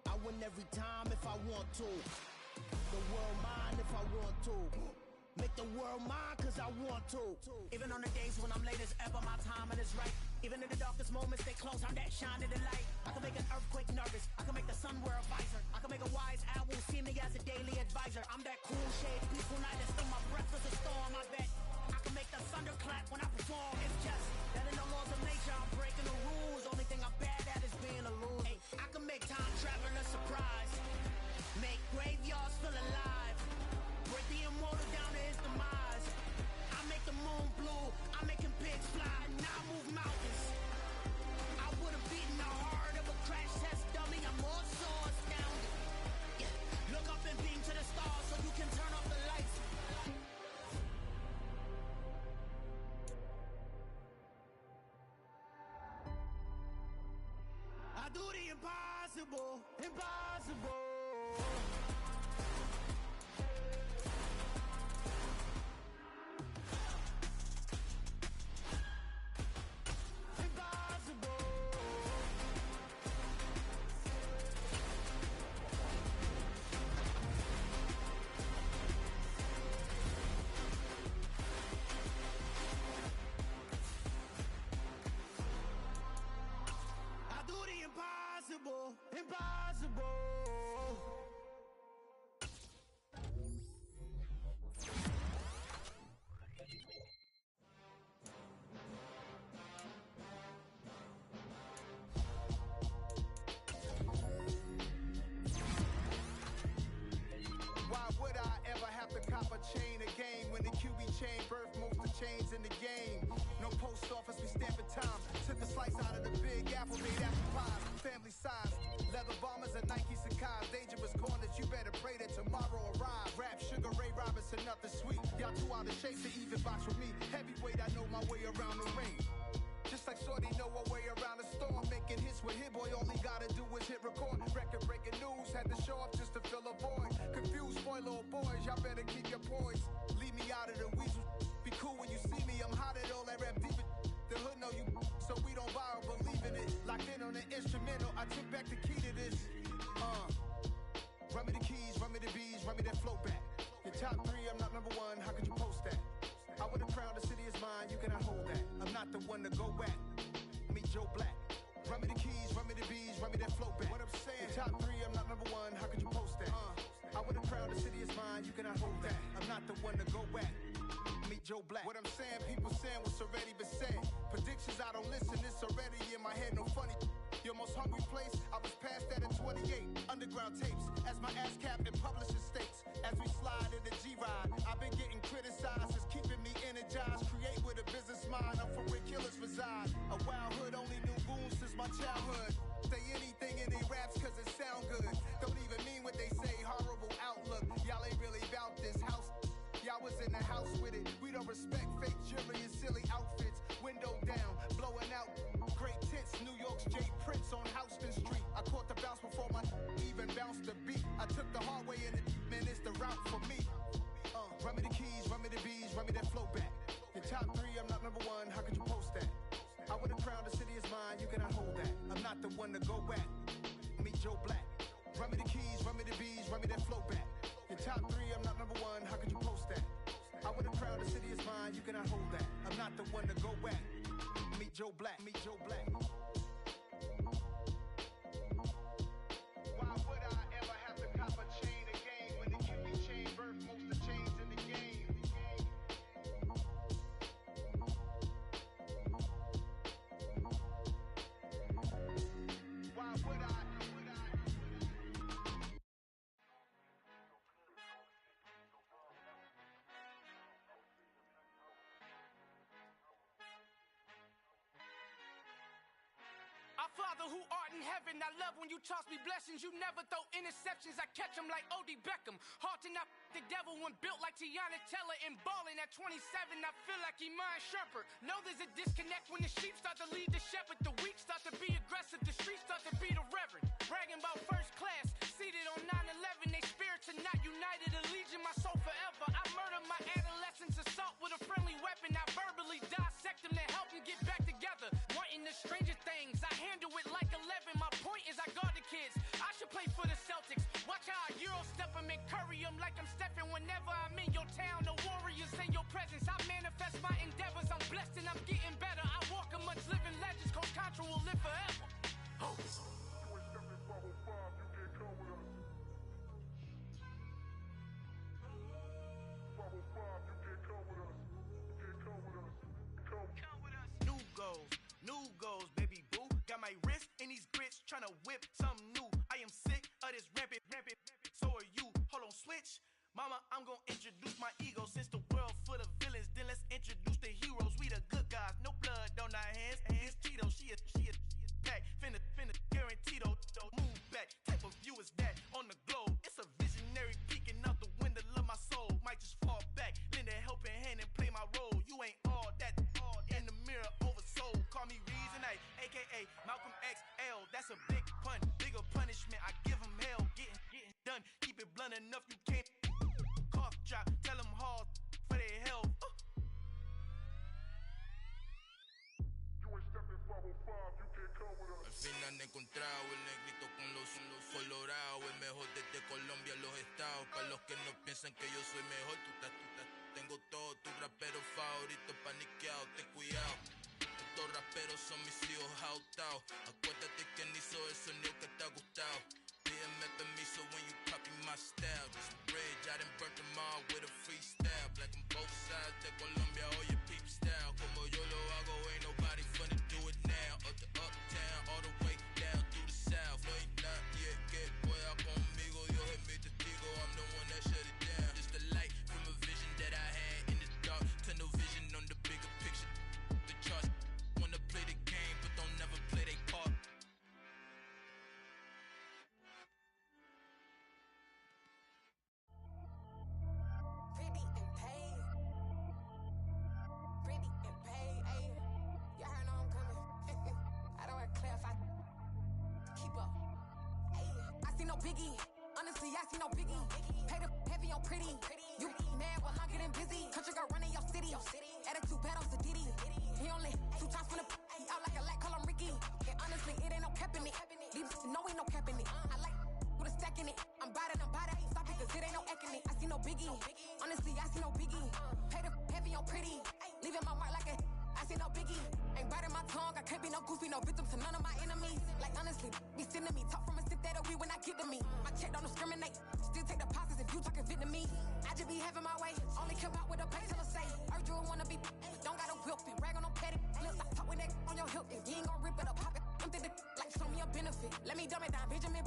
I win every time if I want to. The world mine if I want to. Make the world mine cause I want to. Even on the days when I'm late as ever, my timing is right. Even in the darkest moments, they close, I'm that shine in the light. I can make an earthquake nervous, I can make the sun wear a visor. I can make a wise owl see me as a daily advisor. I'm that cool shade, peaceful night, and still my breath is a storm, I bet. I can make the thunder clap when I perform. It's just that in the laws of nature, I'm breaking the rules. Only thing I'm bad at is being a loser. Hey, I can make time travel a surprise. Make graveyards feel alive. Break the immortal down to his demise. I make the moon blue, I'm making pigs fly. Now I move mountains. I would have beaten the heart of a crash test dummy. I'm more so astounded. Yeah. Look up and beam to the stars so you can turn off the lights. I do the impossible, impossible. Impossible, impossible. Why would I ever have to cop a chain again when the QB chain birthed most of the chains in the game? No post office, we stamping time. Took a slice out of the big apple, made apple pies, family size. Leather bombers and Nike Sacai's, dangerous corners, you better pray that tomorrow arrive. Rap, Sugar Ray Robinson, nothing sweet. Y'all too out of shape to even box with me. Heavyweight, I know my way around the ring. Just like Shorty know her way around the storm, making hits with Hit Boy, all he gotta do is hit record. Record breaking news, had to show up just to fill a void. Confused, boy, little boys, y'all better keep your poise. Leave me out of the weasel. Be cool when you see me, I'm hot at all that rap deep. The hood know you, so we don't borrow, believe in it. Locked in on the instrumental, I took back the key to this. Run me the keys, run me the bees, run me that flow back. Your top three, I'm not number one, how could you post that? I would have crowned the city is mine, you cannot hold that. I'm not the one to go back. Meet Joe Black. Run me the keys, run me the bees, run me that flow back. What I'm saying, your top three, I'm not number one, how could you post that? I would have crowned the city is mine, you cannot hold that. I'm not the one to go back. Meet Joe Black. What I'm saying, people saying what's already been said. Predictions, I don't listen, it's already in my head, no funny. Your most hungry place, I was past that in 28. Underground tapes, as my ass cap in publishing states. As we slide in the G-Ride, I've been getting criticized, it's keeping me energized. Create with a business mind, I'm from where killers reside. A wild hood, only knew goons since my childhood. Say anything in they raps cause it sound good. Don't even mean what they say, horrible outlook. Y'all ain't really about this house. Y'all was in the house with it. We don't respect fake jewelry and silly outfits. Window down, blowing out great tits. New York's J. Prince on Houston Street. I caught the bounce before my even bounced the beat. I took the hard way in it, man, it's the route for me. Run me the keys, run me the bees, run me that flow back. Your top three, I'm not number one, how could you post that? I would have crowned the city is mine, you cannot hold that. I'm not the one to go back. Meet Joe Black. Run me the keys, run me the bees, run me that flow back. Your top three, I'm not number one, how could you post that? I would have crowned the city is mine, you cannot hold that. I'm not the one to go back. Meet Joe Black, meet Joe Black. Why would I ever have to cop a chain again when the QB chain birthed most of the chains in the game? Why would I? Father who art in heaven, I love when you toss me blessings. You never throw interceptions, I catch them like O.D. Beckham. Hard to not the devil when built like Tiana Teller and balling at 27. I feel like Iman Shumpert. Know there's a disconnect when the sheep start to lead the shepherd. The weak start to be aggressive, the streets start to be the reverend. Bragging about first class, seated on 9/11. They spirits are not united, allegiance my soul forever. I murder my adolescence, assault with a friendly weapon. I verbally dissect them to help them get back together. Wanting the stranger things, I handle it like 11. My point is I guard the kids. I should play for the Celtics. Watch how I Euro step them and curry them like I'm stepping. Whenever I'm in your town, the Warriors in your presence. I manifest my endeavors. I'm blessed and I'm getting better. I walk amongst living legends. Coach Contra will live forever. Oh. You ain't stepping bubble 5, you can't come with us. Bubble 5, you can't come with us. You can't come with us. Come with us. New goals, baby boo. Got my wrist in these grits, tryna whip something new. I am sick of this rampant. So are you. Hold on, switch. Mama, I'm gonna introduce my ego. Since the world full of villains, then let's introduce the heroes. We the good guys, no blood on our hands. It's Tito, she a pack. Finna guaranteed don't move back. Type of view is that on the globe? It's a visionary peeking out the window of my soul. Might just fall back, lend a helping hand and play my role. You ain't all that in the mirror oversold. Call me Reason A, aka Malcolm XL. That's a big pun, bigger punishment. I give him hell, getting done. Keep it blunt enough, you can't cough drop. Tell them hard for their health. Al fin han encontrado el negrito con los colorados, el mejor desde Colombia, los estados. Para los que no piensan que yo soy mejor, tengo todo, tu rapero favorito paniqueado, ten cuidado. Estos raperos son mis hijos adoptados. Acuérdate quién hizo el sonido que te ha gustado. Pídeme permiso when you copy my style. This bridge, I done burnt them all with a freestyle. Black on both sides de Colombia, oye peep style. Como yo lo hago, ain't nobody finna do it now. Up to uptown, all the way down through the south. No hay nadie que pueda conmigo. Dios es mi testigo, I'm the one that shut it down. Just the light from a vision that I had in the dark. Tunnel vision on the bigger picture. The charts wanna play the game, but don't never play their part. Honestly, I see no biggie. Pay the heavy on pretty. You mad while I'm getting busy. Country girl running your city. Attitude bad on the Diddy. He only 2 times from the he out like a lack, call him Ricky. And honestly, it ain't no cap in it. These know ain't no cap in it. I like with a stack in it. I'm bad. Stop it, cause it ain't no eck in it. I see no biggie. Honestly, I see no biggie. Pay the heavy on pretty. Leaving my mark like a I see no biggie. Ain't biting my tongue. I can't be no goofy, no victim to none of my enemies. Like honestly, be sending me talk from a sip that we when I get to me. My check don't discriminate. Still take deposits if you talking Vietnamese. I just be having my way. Only care about what the pay teller say. Urge you wanna be, don't got a whip it. Rag on no petty. Let's stop talking that on your hip. If you ain't gon' rip it up, pop it. Empty the like show me a benefit. Let me dumb it down, Benjamin.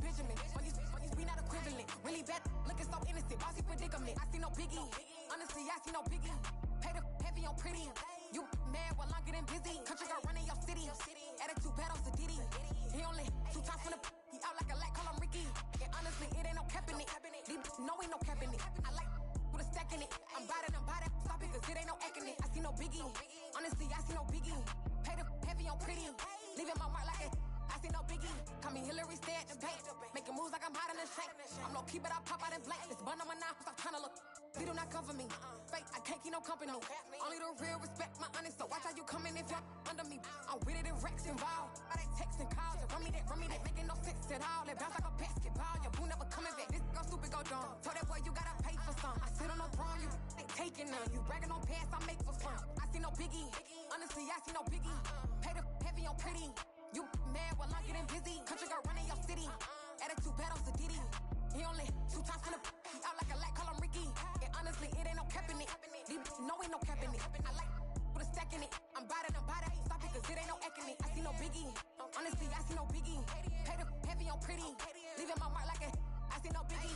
Money's we not equivalent. Really bad, looking so innocent. Bossy predicament. I see no biggie. Honestly, I see no biggie. Pay the heavy on pretty. You mad while I'm getting busy. Country girl running your city. Attitude bad on the Diddy. He only 2 times from the he out like a lack, call him Ricky. And honestly, it ain't no cap in it. These know ain't no cap in it. I like with a stack in it. I'm bad. Stop it, cause it ain't no eck in it. I see no biggie. Honestly, I see no biggie. Pay the heavy on pretty. Leaving my mark like a I see no biggie. Call me Hillary, stay at the bank. Making moves like I'm hot in the shank. I'm low key, but I pop out in blank. This bun on my knife, stop trying to look. They do not cover me. Fake, I can't keep no company. Only the real respect my honest. So watch how you coming if you're under me. I'm with it in Rex involved. I they text and calls. Run me that. Making no sense at all. They bounce like a basketball. Your boo never coming back. This go stupid, go dumb. Told that boy you gotta pay for some. I sit on no throne, you ain't taking none. You bragging on pants, I make for fun. I see no biggie. Honestly, I see no biggie. Pay the heavy on pretty. You mad while I'm getting busy. Country girl running your city. Attitude bad on the Diddy. He only 2 times from the he out like a lack, call him Ricky. And honestly, it ain't no cap in it. These know ain't no cap in it. I like with a stack in it. I'm bad. Stop it, cause it ain't no eck in it. I see no biggie. Honestly, I see no biggie. Pay the heavy on pretty. Leaving my mark like a I see no biggie.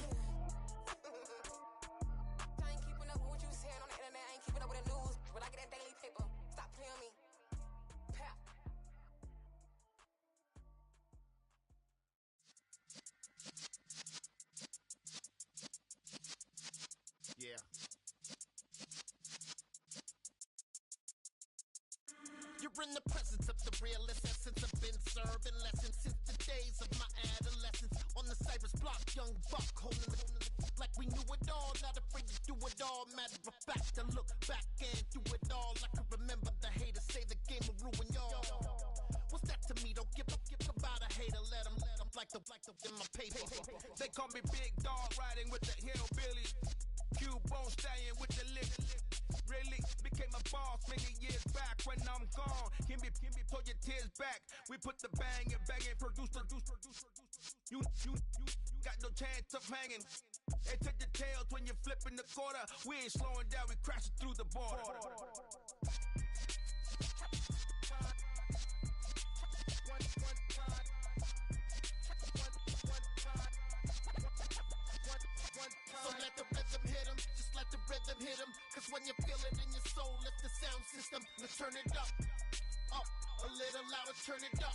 I ain't keeping up with what you saying on the internet. I ain't keeping up with the news. But I get that daily paper. Stop playing me. Pap. in the presence of the realest essence. I've been serving lessons since the days of my adolescence. On the Cypress block, young buck holding the like we knew it all, not afraid to do it all. Matter of fact, I look back and do it all. I can remember the haters say the game will ruin y'all. What's that to me? Don't give about a hater. Let them like the in my paper. They call me Big Dog, riding with the hillbillies. Q-Bone staying with the lick. Really became a boss many years back. When I'm gone, Kimby, pull your tears back. We put the bang and produce. You got no chance of hanging. They take the tails when you're flipping the quarter. We ain't slowing down, we crashing through the border. So let the rhythm hit him, just let the rhythm hit him. Cause when you feel it in your soul, lift the sound system. Let's turn it up, a little louder, turn it up.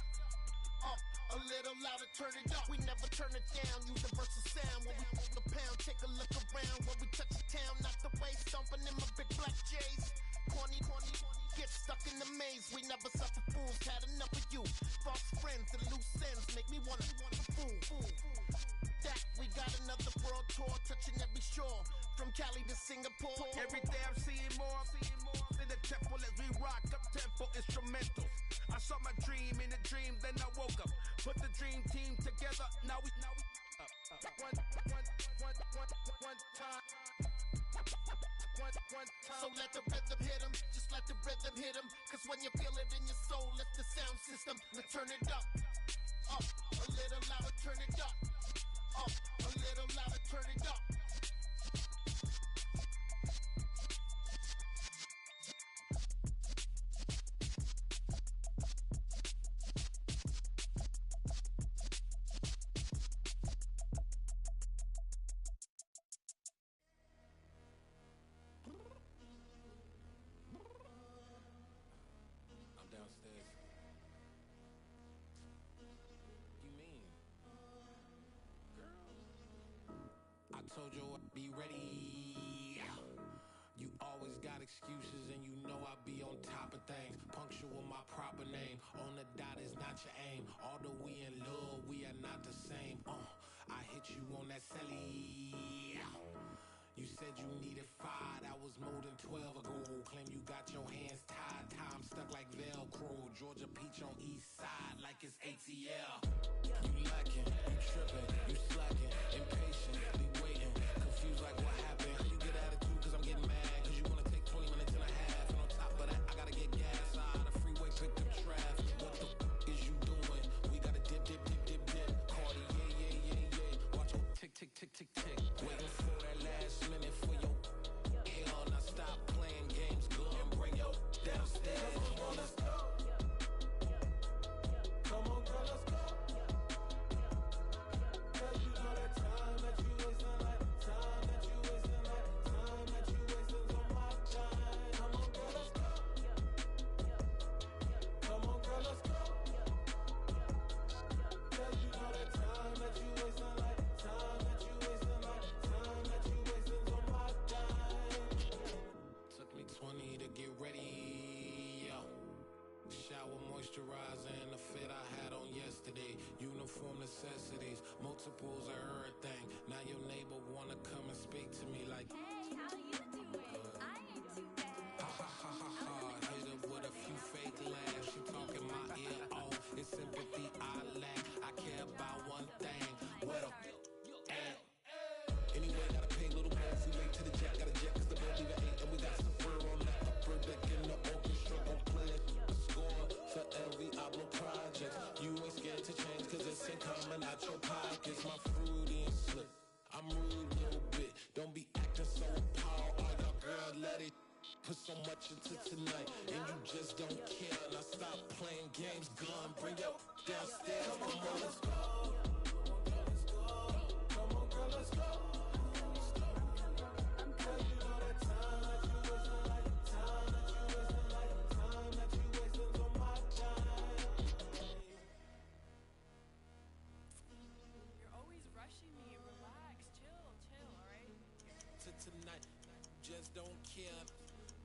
A little louder, turn it up. We never turn it down, universal sound. When we move the pound, take a look around. When we touch the town, not the way, stomping in my big black J's. Corny, get stuck in the maze. We never suffer fools, had enough of you. False friends and loose ends make me wanna fool. That we got another world tour, touching every shore. From Cali to Singapore. Every day I'm seeing more in the temple as we rock up tempo instrumentals. I saw my dream in a dream, then I woke up. Put the dream team together, now we one time. So let the rhythm hit him, just let the rhythm hit him. Cause when you feel it in your soul, lift the sound system. Let's turn it up, a little louder, turn it up, a little louder, turn it up. Told you I'd be ready. You always got excuses and you know I be on top of things. Punctual my proper name. On the dot is not your aim. Although we in love, we are not the same. I hit you on that celly. You said you needed 5, that was more than 12 ago. Claim you got your hands tied, time stuck like Velcro. Georgia Peach on east side like it's ATL. You lacking, you tripping, you slacking, impatient, be waiting, confused like what happened. You get attitude cause I'm getting mad, cause you wanna take 20 minutes and a half. And on top of that, I gotta get gas out of the freeway, pick up traffic. What the is you doing? We gotta dip. Cardi, yeah. Watch your tick. Waiting for that last minute for your hell. Now stop playing games, go and bring your downstairs. Come on, let's go. Come on, girl, let's go. Cause you know that time that you wasting, like time that you wasting, like time that you wasting on my time. Come on, girl, let's go. Come on, girl, let's go. Cause you know that time that you wasting, like time that you wasting, like time that you wasting on my time. Took me 20 to get ready. Shower moisturizer and the fit I had on yesterday. Uniform necessities, multiples of everything. Now your neighbor wanna come and speak to me like, hey, how you doing? I ain't too bad. Ha. Hit her with a few fake laughs. She talking my ear off. It's sympathy I lack. I care about one thing. Where the at? Anyway, gotta pay a little more if we late to the jet. Got a jet cause the boat leave at 8. And we got some fur on that upper deck in the orchestra. Gon' play a score for every album project. You ain't scared to change cause it's ain't coming out your pockets. My fruity and slip. I'm rude a little bit. Don't be acting so appalled. All y'all girl, let it put so much into tonight. And you just don't care. Now stop playing games, gun. Bring your downstairs. Come on, let's go. Come on, girl, let's go. Cause you know that time that you wasting, like time that you wasting, like time that you wasting on my time. You're always rushing me. Relax, chill, alright? To tonight, just don't care.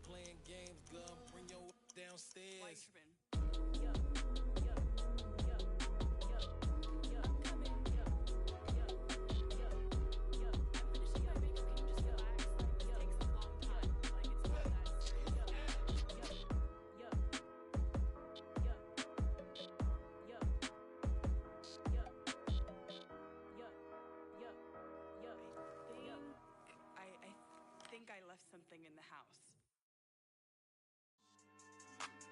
Playing games, gun. Bring your Why you downstairs. tripping? think I left something in the house.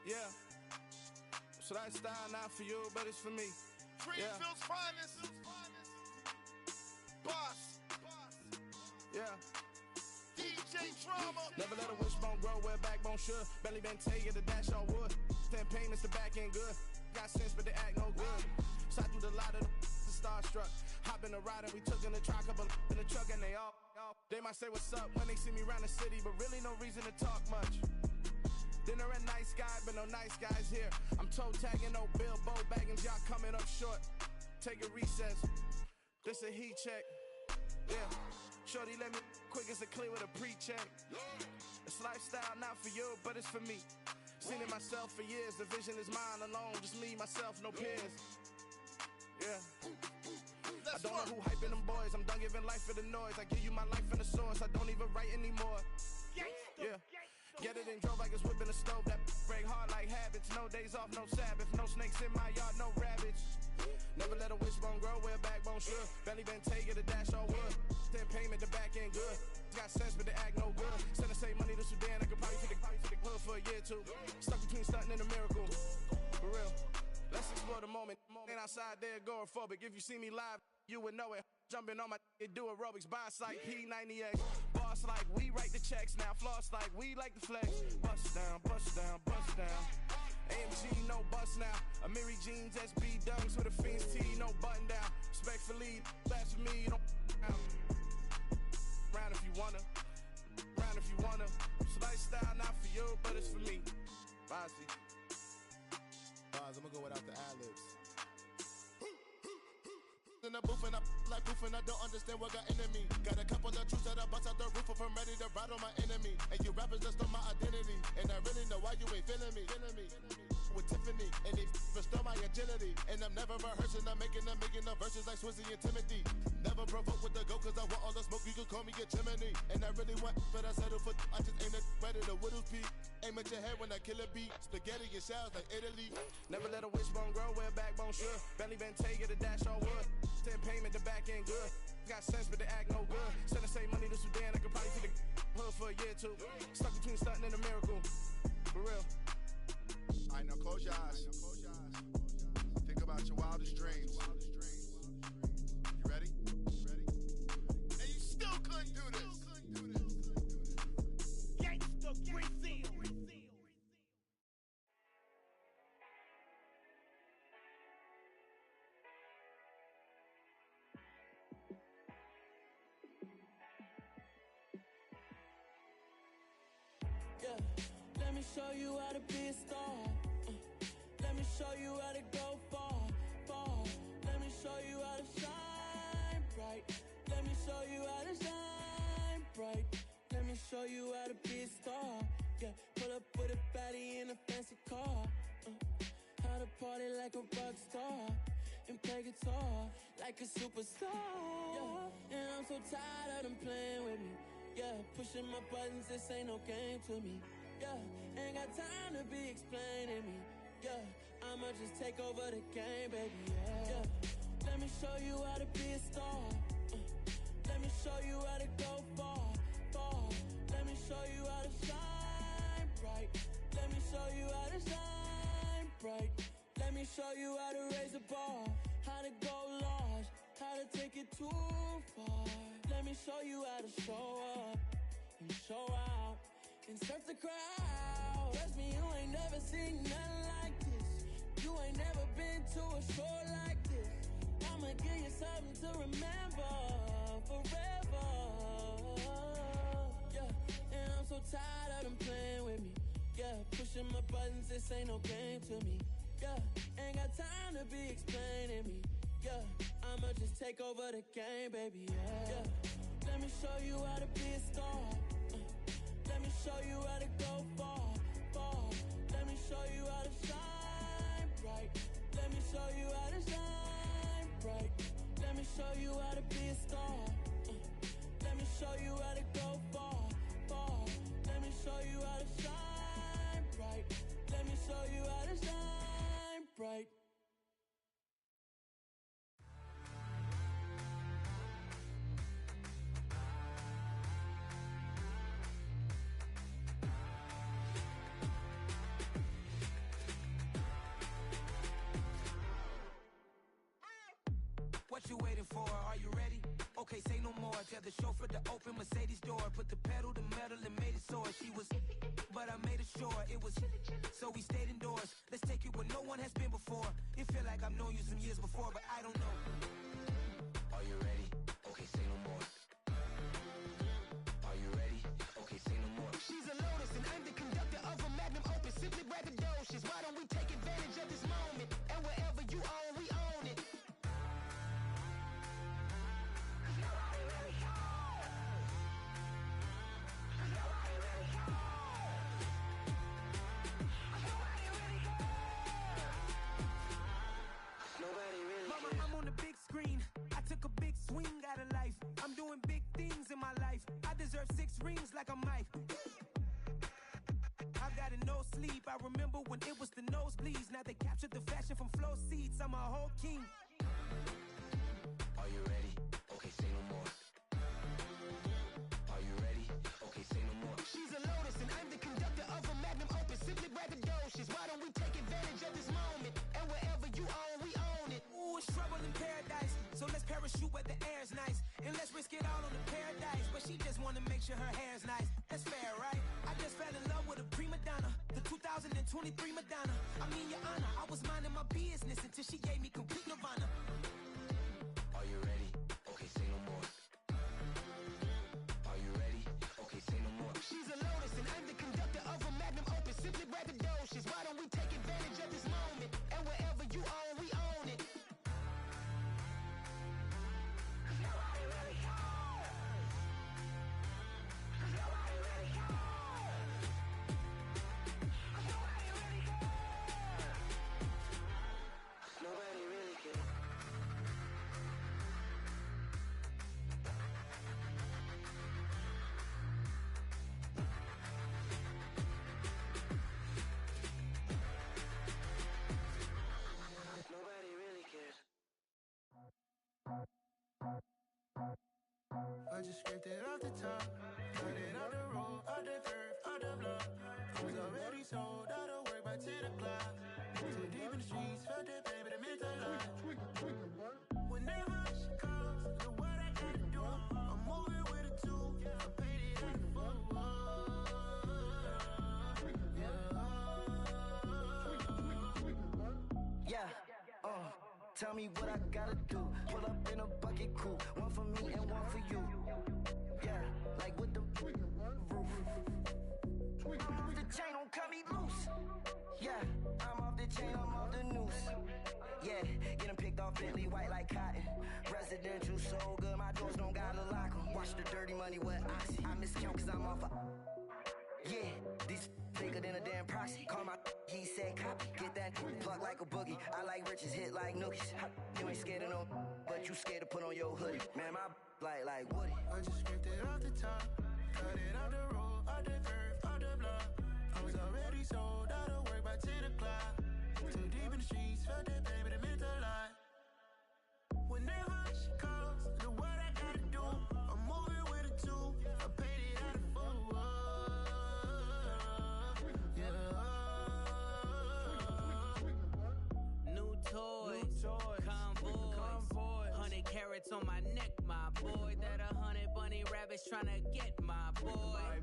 Yeah. So that style not for you, but it's for me. Greenfield's finest. Boss. Yeah. DJ Drama. Never let a wishbone grow where a backbone should. Belly been take the dash on wood. 10 payments, the back end good. Got sense, but they act no good. Shot through the lot of the starstruck. Hop in the ride and we took in the truck, couple in the truck and they all. They might say what's up when they see me around the city, but really no reason to talk much. Dinner at Nice Guy, but no nice guys here. I'm toe tagging, no Bilbo bagging, y'all coming up short. Take a recess. This a heat check. Yeah. Shorty let me quick as a clear with a pre-check. It's lifestyle not for you, but it's for me. Seen it myself for years. The vision is mine alone. Just me, myself, no peers. Yeah. I don't know who hyping them boys. I'm done giving life for the noise. I give you my life and the source. I don't even write anymore. Yeah. Get it and drove like it's whipping a stove. That break hard like habits. No days off, no Sabbath. No snakes in my yard, no rabbits. Never let a wishbone grow where a backbone should. Belly been taking the dash on wood. 10 payment, the back end good. Got sense, but they act no good. Send the same money to Sudan. I could probably take the hood for a year or two. Stuck between stunting and a miracle. For real. Let's explore the moment. Ain't outside there agoraphobic. If you see me live, you would know it. Jumping on my do aerobics, boss like P90X. Boss like we write the checks now. Floss like we like the flex. Bust down, bust down, bust down. AMG, no bust now. Amiri jeans, SB dunks with a Fiends tee, no button down. Respectfully, that's for me, you don't round if you wanna. Round if you wanna. It's lifestyle not for you, but it's for me. Bossy. I'm gonna go without the ad-libs. In the booth and I like proof and I don't understand what got into me. Got a couple of truths that I bust out the roof of. I'm ready to ride on my enemy. And you rappers just stole my identity. And I really know why you ain't feeling me. With Tiffany, and they restore my agility. And I'm never rehearsing, I'm making the verses like Swizzy and Timothy. Never provoke with the go, cause I want all the smoke, you can call me a chimney. And I really want, but I settle for, I just aim at ready to whittle peak. Aim at your head when I kill a beat. Spaghetti and shells like Italy. Never let a wishbone grow where a backbone should. Belly been taking the dash on wood. 10 payment, the back end good. Got sense, but they act no good. Send the same money to Sudan, I could probably take the hood for a year or two. Stuck between stunting and a miracle. For real. Alright, now close your eyes. Think about your wildest dreams. You ready? And you still couldn't do this. Gangsta Brazil. Yeah, let me show you how to be a star. Let me show you how to go far, far. Let me show you how to shine bright. Let me show you how to shine bright. Let me show you how to be a star. Yeah, pull up with a baddie in a fancy car. How to party like a rock star and play guitar like a superstar. Yeah, and I'm so tired of them playing with me. Yeah, pushing my buttons, this ain't no game to me. Yeah, ain't got time to be explaining me. Yeah, I'ma just take over the game, baby. Yeah, let me show you how to be a star. Let me show you how to go far, far. Let me show you how to shine bright. Let me show you how to shine bright. Let me show you how to raise a bar, how to go large, how to take it too far. Let me show you how to show up and show out and surf the crowd. Trust me, you ain't never seen nothing like this. You ain't never been to a show like this. I'ma give you something to remember forever. Yeah, and I'm so tired of them playing with me. Yeah, pushing my buttons, this ain't no game to me. Yeah, ain't got time to be explaining me. Yeah, I'ma just take over the game, baby. Yeah, let me show you how to be a star. Let me show you how to go far, far. Let me show you how to shine bright. Let me show you how to shine bright. Let me show you how to be a star. Let me show you how to go far, far. Let me show you how to shine bright. Let me show you how to shine bright. Okay, say no more. Tell the chauffeur to open Mercedes door. Put the pedal to metal and made it soar. She was, but I made it sure it was. So we stayed indoors. Let's take it where no one has been before. It feel like I've known you some years before, but I don't know. Are you ready? Okay, say no more. Are you ready? Okay, say no more. She's a Lotus and I'm the conductor of a magnum opus. Simply braggadocious. Why don't we take advantage of this moment? And wherever you own, we own it. Mama, I'm on the big screen. I took a big swing out of life. I'm doing big things in my life. I deserve 6 rings like I'm Mike. I've got no sleep. I remember when it was the nosebleeds. Now they captured the fashion from flow seats. I'm a whole king. Are you ready? Okay, say no more. Are you ready? Okay, say no more. She's a Lotus and I'm the conductor of a magnum opus. Simply braggadocious. Why don't we take advantage of this moment? And wherever you own, we own it. Ooh, it's trouble in paradise. So let's parachute where the air's nice. And let's risk it all on the paradise. But she just wanna make sure her hair's nice. That's fair, right? I just fell in love with a prima donna. The 2023 Madonna. I mean, your honor, I was minding my business until she gave me complete nirvana. Are you ready? Okay, say no more. Are you ready? Okay, say no more. She's a Lotus and I'm the conductor of a magnum opus. Simply braggadocious. Why don't we take advantage of this moment? And wherever you own, we own it. Nobody really cares. Nobody really cares. I just scraped it off the top, cut it off the road, off the curve, off the block. I was already sold out of work by 10 o'clock. Too deep in the streets, felt that pain, but it meant a lot. Whenever she calls, know what I gotta do. I'm moving with a two, I paid it out the full. Yeah, tell me what I gotta do. Pull up in a bucket crew, one for me and one for you. Yeah, like with the roof. I'm off the chain, don't cut me loose. Yeah, I'm off the chain, I'm off the noose. Yeah, getting picked off Bentley, white like cotton. Residential so good, my doors don't gotta lock 'em. Watch the dirty money with oxy. I miscount cause I'm off a... Yeah, these bigger than a damn proxy. Call my he said copy. Get that plug like a boogie. I like riches, hit like nookies. You ain't scared of no, but you scared to put on your hoodie. Man, my like Woody. I just scraped it off the top, cut it off the road, off the curve, off the block. I was already sold out of work by 10 o'clock. Too deep in the streets, felt that pain, but it meant a lot. Whenever she calls, know what I gotta do. I'm moving with a two, I paid it out of full. New toys, convoys, 100 carats on my neck, my boy. That 100 bunny rabbits tryna get my boy.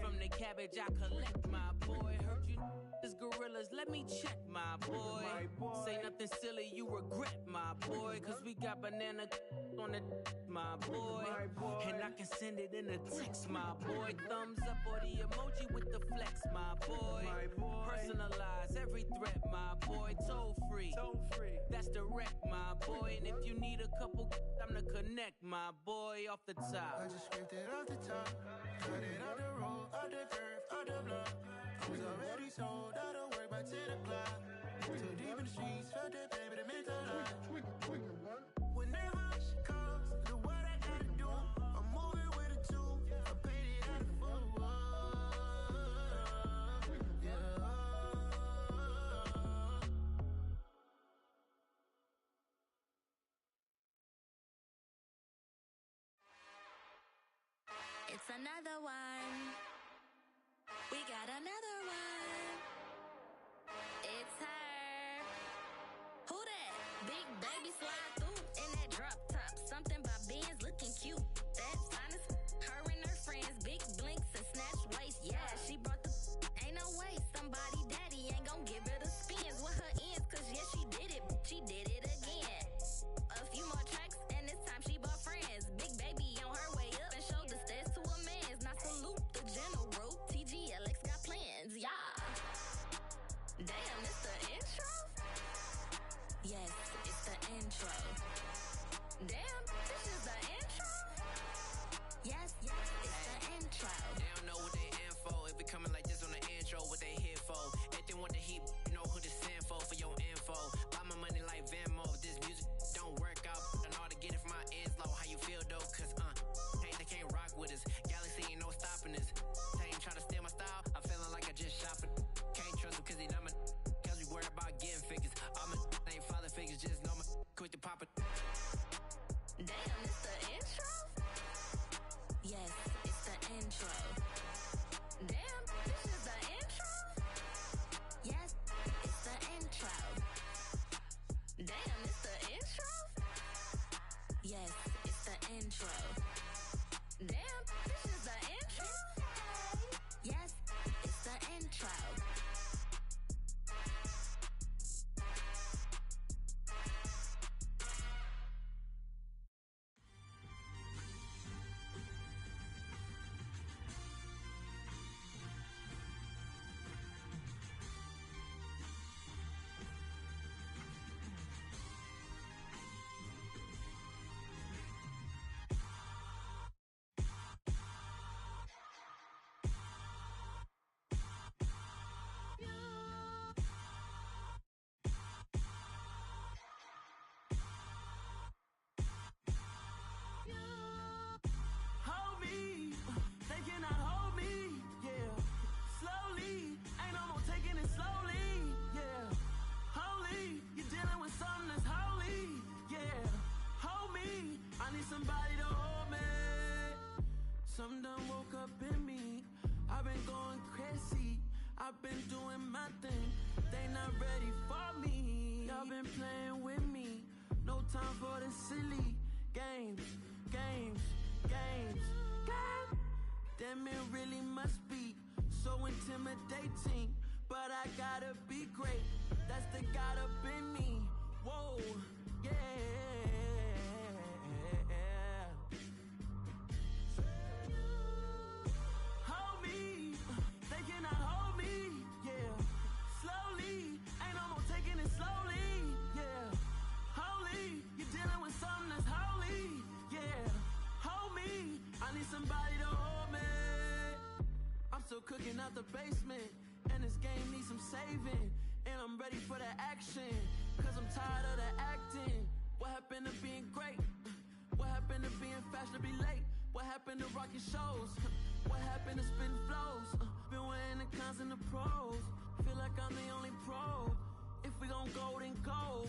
From the cabbage I collect, my boy. Heard you is gorillas, let me check, my boy. Say nothing silly, you regret, my boy. Cause we got banana on the my boy. And I can send it in a text, my boy. Thumbs up or the emoji with the flex, my boy. Personalize every threat, my boy. Toll free, that's direct, my boy. And if you need a couple, I'm the connect, my boy. Off the top, I just scraped it off the top, cut it off the road, off the curve, off the block. I was already sold out of work by 10 o'clock. Too deep in the streets, felt that pain, but it meant a lot. Whenever she calls, know what I gotta do. I'm moving with a two, I paid it out of full. It's another one. We got another one. It's her. Who that? Big baby slide through in that drop top. Something about being ends, looking cute. That's fine as her and her friends, big blinks and snatch waist. Yeah, she brought the ain't no way. Somebody daddy ain't gon' give her the spins with her ends, cause yeah, she did it again. A few more tracks, and this time she bought friends. Big baby on her way up and showed the stairs to a man's. Now salute the general, TGLX got plans, yeah. Damn, it's the intro? Yes, it's the intro. Damn, this is the intro? Yes, it's the intro. They don't know what they in for. If we coming like this on the intro, what they here for? Everything with the heat, you know who to send for your info. Buy my money like Venmo. If this music don't work out, and all to get it from my ends low. How you feel though? Cause they can't rock with us. Galaxy ain't no stopping us. They ain't trying to steal my style. I'm feeling like I just shot for. Can't trust him cause he not my. Cause we worried about getting figures. All my ain't father figures, just know my quick to pop it. Damn, it's the intro? Yes, it's the intro. Damn, this is the intro? Yes, it's the intro. Damn, it's the intro? Yes, it's the intro. Damn, this is the intro? Yes, it's the intro. Hold me, they cannot hold me, yeah. Slowly, ain't no more taking it slowly, yeah. Holy, you're dealing with something that's holy, yeah. Hold me, I need somebody to hold me. Something done woke up in me. I've been going crazy, I've been doing my thing. They not ready for me. Y'all been playing with me. No time for the silly games. Damn, it really must be so intimidating. But I gotta be great. That's the God up in me. Whoa, yeah. Hold me, they cannot hold me, yeah. Slowly, ain't no more taking it slowly, yeah. Holy, you're dealing with something that's holy, yeah. Hold me, I need somebody to hold me. I'm still cooking out the basement, and this game needs some saving. And I'm ready for the action, cause I'm tired of the acting. What happened to being great? What happened to being fashionably late? What happened to rocking shows? What happened to spitting flows? Been wearing the cons and the pros. Feel like I'm the only pro. If we gon' go, then go.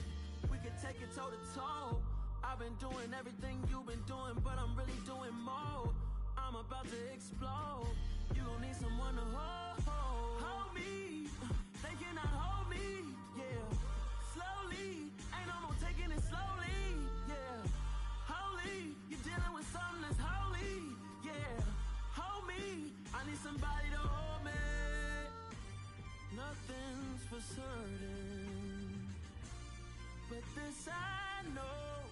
We could take it toe to toe. I've been doing everything you've been doing, but I'm really doing more. I'm about to explode. You gon' need someone to hold me. They cannot hold me, yeah. Slowly, ain't no more taking it slowly, yeah. Holy, you're dealing with something that's holy, yeah. Hold me, I need somebody to hold me. Nothing's for certain, but this I know.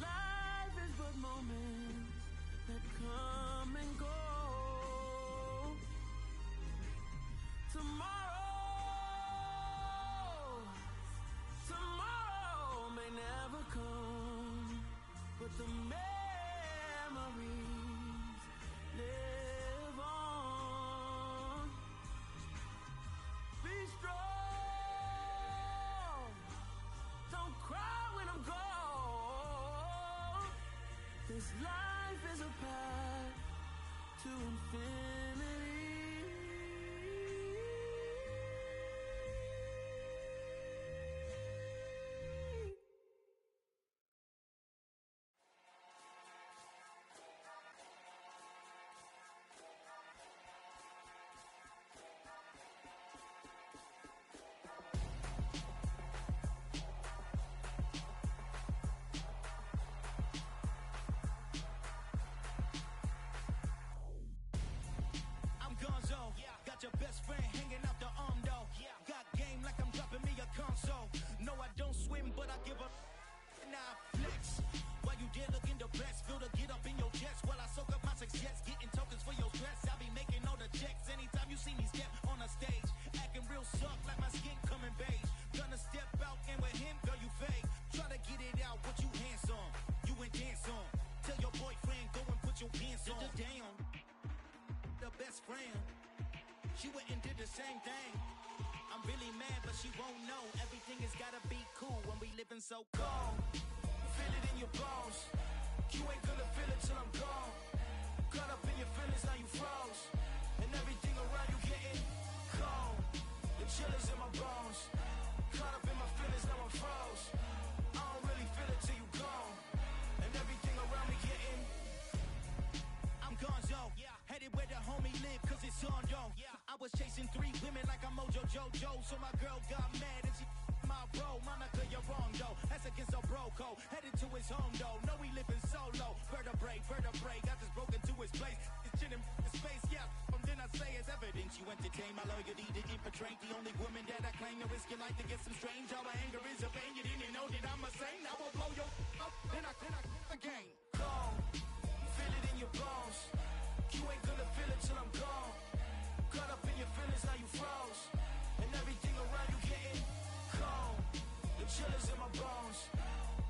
Life is but moments, friend. She went and did the same thing. I'm really mad, but she won't know. Everything has gotta be cool when we living so cold. Feel it in your bones. You ain't gonna feel it till I'm gone. Caught up in your feelings, now you froze. And everything around you getting cold. The chill is in my bones. Caught up in my feelings, now I'm froze. I don't really feel it till you gone. And everything around me getting I'm gonzo, headed where the homie live, cause it's on, yo. I was chasing 3 women like I'm Mojo Jojo, so my girl got mad and she my bro. Monica, you're wrong, though. That's against our bro code. Headed to his home, though. No, we living solo. Vertebrae, got just broken to his place. It's chilling in space, yeah. From then I say it's evidence. You entertain my loyalty to infiltrate the only woman that I claim to risk your life to get some strange. All my anger is a pain. You didn't know that I'm a saint. I will blow your up, then I again. Cold. Feel it in your bones. You ain't gonna feel it till I'm gone. Caught up in your feelings, now you froze. And everything around you getting cold. The chill is in my bones.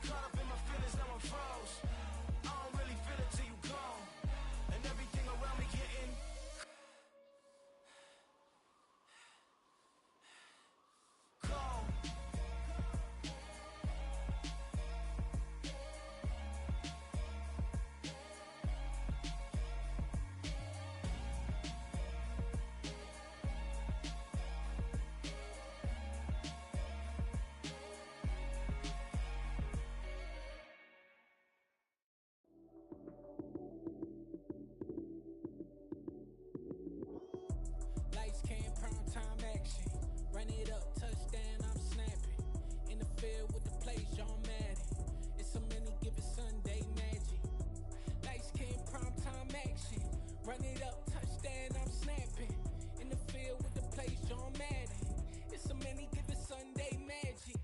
Caught up in my feelings, now I'm froze. I don't really feel it till you gone. And everything around me getting cold. Lights came, prime time action. Run it up, touchdown, I'm snapping. In the field with the plays, John Madden. It's a many given Sunday magic. Lights came, prime time action. Run it up, touchdown, I'm snapping. In the field with the plays, John Madden. It's a many given Sunday magic.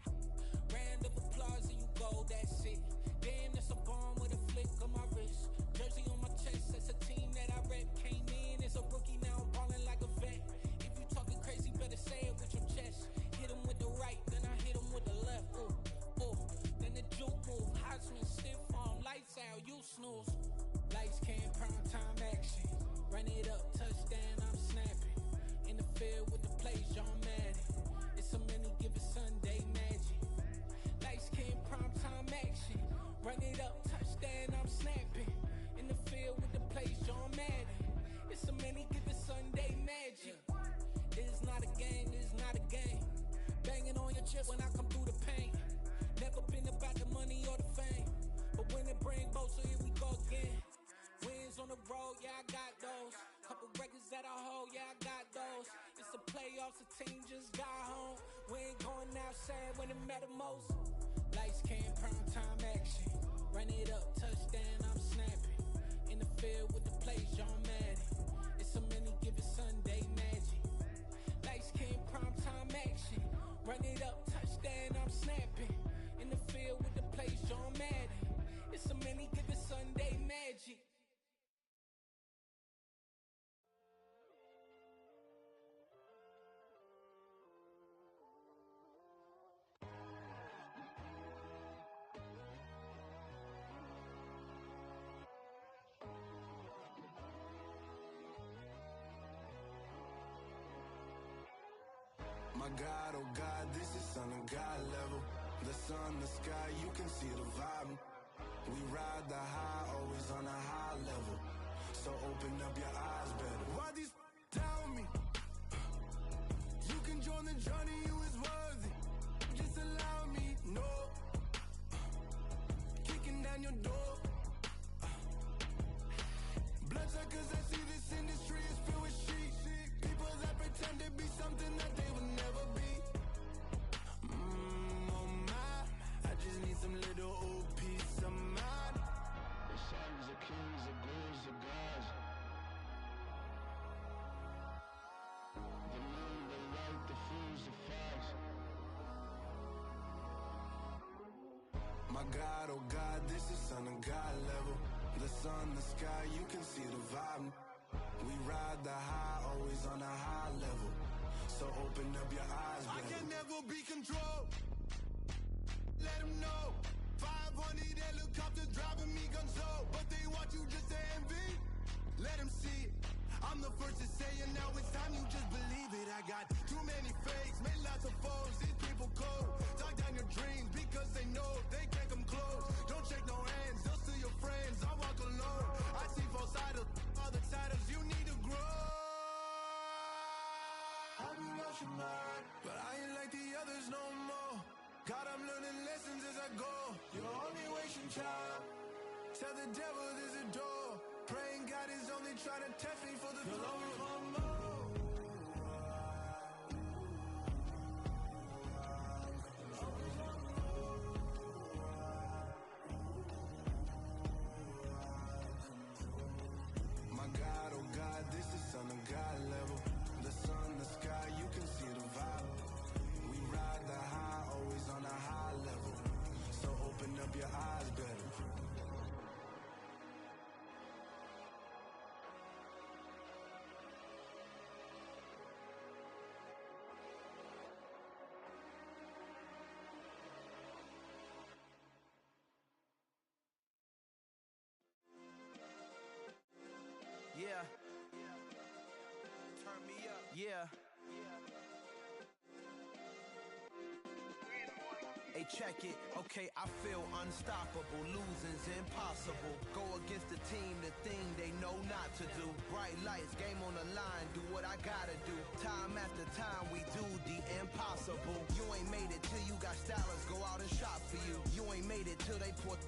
Round of applause and you go, that's it. Damn, that's a bomb with a flick on my wrist. Jersey on my chest, that's a team that I rep. Came in as a rookie, now I'm ballin' like a vet. If you talking crazy, better say it with your chest. Hit him with the right, then I hit him with the left. Ooh, ooh. Then the juke move, Heisman, stiff arm, lights out, you snooze. Lights came, prime time action. Run it up, touchdown, I'm snapping. In the field with the plays, John Madden. It's a many given Sunday magic. Lights came, prime time action. Run it up, touchdown, I'm snapping. In the field with the plays, John Madden. It's a many given Sunday magic. This is not a game, this is not a game. Banging on your chest when I come through the pain. Never been about the money or the fame. But when it bring both, so here we go again. Wins on the road, yeah, I got those. Couple records that I hold, yeah, I got those. It's the playoffs, the team just got home. We ain't going outside when it matter most. Lights came, prime time action. Run it up, touchdown, I'm snapping. In the field with the plays, John Madden. It's a many given Sunday magic. Lights came, prime time action. Run it up, touchdown, I'm snapping. In the field with the plays, John Madden. It's a many given Sunday magic. My God, oh God, this is Son of God level. The sun, the sky, you can see the vibe. We ride the high, always on a high level. So open up your eyes better. Why these tell me? You can join the journey, you is worthy. Just allow me, no. Kicking down your door. Bloodsuckers, I see this industry is filled with shit. People that pretend to be something that they would never be. Oh my, I just need some little old peace of mind. The sons of kings, the ghouls, the gods. The moon, the light, the fools, the facts. My God, oh God, this is Son of God level. The sun, the sky, you can see the vibe. We ride the high, always on a high level. So open up your eyes, baby. I can never be controlled. Let them know. 500 helicopters driving me gonzo. But they want you just to envy. Let them see it. I'm the first to say got too many fakes, made lots of foes. These people cold. Talk down your dreams because they know they can't come close. Don't shake no hands, they'll steal your friends. I walk alone. I see false idols, all the titles. You need to grow. I've been watching mine, but I ain't like the others no more. God, I'm learning lessons as I go. You're only wasting time. Tell the devil there's a door. Praying God is only trying to test me for the glory for more. My God, oh God, this is Son of God level. The sun, the sky, you can see the vibe. We ride the high, always on a high level. So open up your eyes better. Yeah. Turn me up. Yeah. Hey, check it. Okay, I feel unstoppable. Losing's impossible. Go against the team, the thing they know not to do. Bright lights, game on the line. Do what I gotta do. Time after time, we do the impossible. You ain't made it till you got stylists go out and shop for you. You ain't made it till they put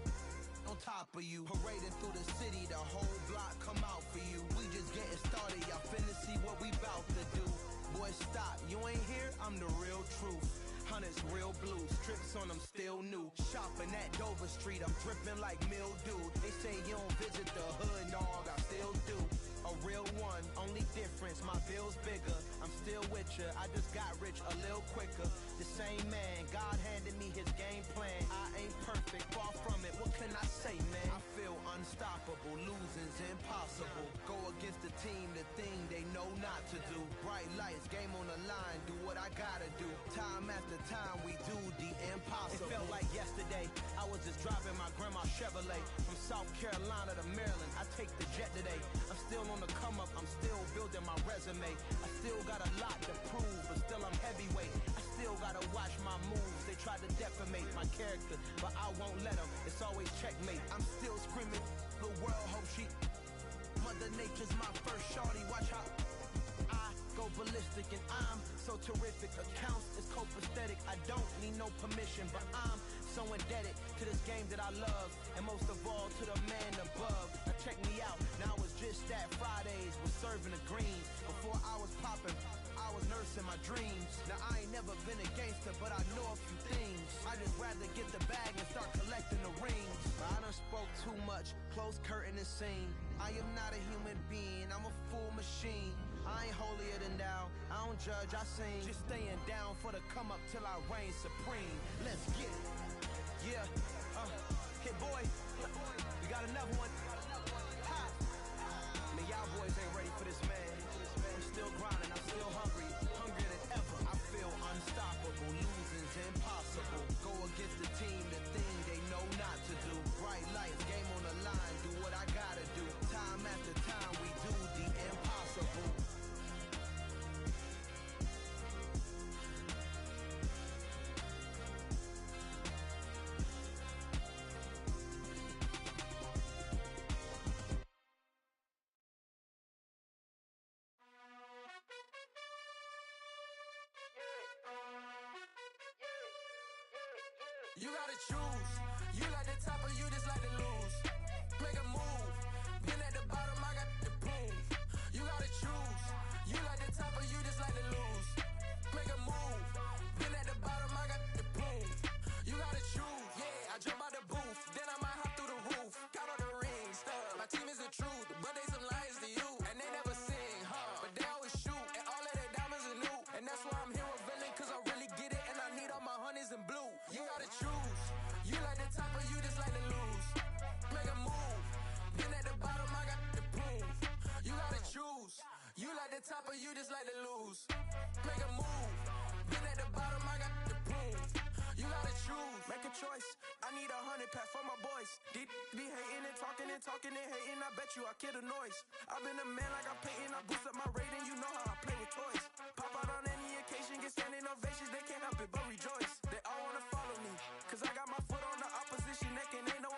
on top of you. Parading through the city, the whole block come out for you. We just getting started, y'all finna see what we bout to do. Boy, stop, you ain't here, I'm the real truth. Hunters, real blue, strips on them still new. Shopping at Dover Street, I'm dripping like mildew. They say you don't visit the hood, dog, I still do. A real one, only difference, my bill's bigger. I'm still with ya, I just got rich a little quicker. The same man, God handed me his game plan. I ain't perfect, far from it, what can I say, man? I feel unstoppable, losing's impossible. Go against the team, the thing they know not to do. Bright lights, game on the line, do what I gotta do. Time after time, we do the impossible. It felt like yesterday, I was just driving my grandma's Chevrolet. From South Carolina to Maryland, I take the jet today. I'm still on the come up, I'm still building my resume. I still got a lot to prove, but still I'm heavyweight. I still gotta watch my moves. They try to defamate my character, but I won't let them. It's always checkmate. I'm still screaming, the world hope she. Mother Nature's my first shorty, watch how I go ballistic and I'm so terrific. Accounts is copacetic, I don't need no permission, but I'm so indebted to this game that I love, and most of all to the man above. Now check me out, now it's just that Fridays was serving the greens. Before I was popping, I was nursing my dreams. Now I ain't never been a gangster, but I know a few things. I just rather get the bag and start collecting the rings. I done spoke too much, close curtain and scene. I am not a human being, I'm a full machine. I ain't holier than thou, I don't judge, I sing. Just staying down for the come up till I reign supreme. Let's get it. Yeah, Hit Boy, we got another one. Ha! Man, y'all boys ain't ready for this, man. I'm still grinding, I'm still hungry, hungrier than ever. I feel unstoppable, losing's impossible. Go against the team, the thing they know not to do. Bright lights, game on the line, do what I gotta do. Time after time, we do the impossible. You gotta choose. You like the top or you just like to lose. Make a move. Been at the bottom, I got the proof. You gotta choose. You like the top or you just like to lose. Make a move. Been at the bottom, I got the proof. You gotta choose. Yeah, I jump out the booth, then I might hop through the roof. Count on the rings, stuff. My team is the truth, but they some liars to you. And they never sing, but they always shoot. And all of their diamonds are new. And that's why I'm here revealing, cause I really get it. And I need all my honeys in blue. You gotta choose. You like the top or you just like to lose. Make a move. Been at the bottom, I got the proof. You gotta choose. You like the top or you just like to lose. Make a move. Been at the bottom, I got the proof. You gotta choose. Make a choice. I need 100 pack for my boys. These be hating and talking and hating. I bet you I kill the noise. I've been a man like I'm painting. I boost up my rating. You know how I play with toys. Pop out on any occasion, get standing ovations. They can't help it but rejoice. They all wanna follow me, cause I got my foot on the opposition neck and they know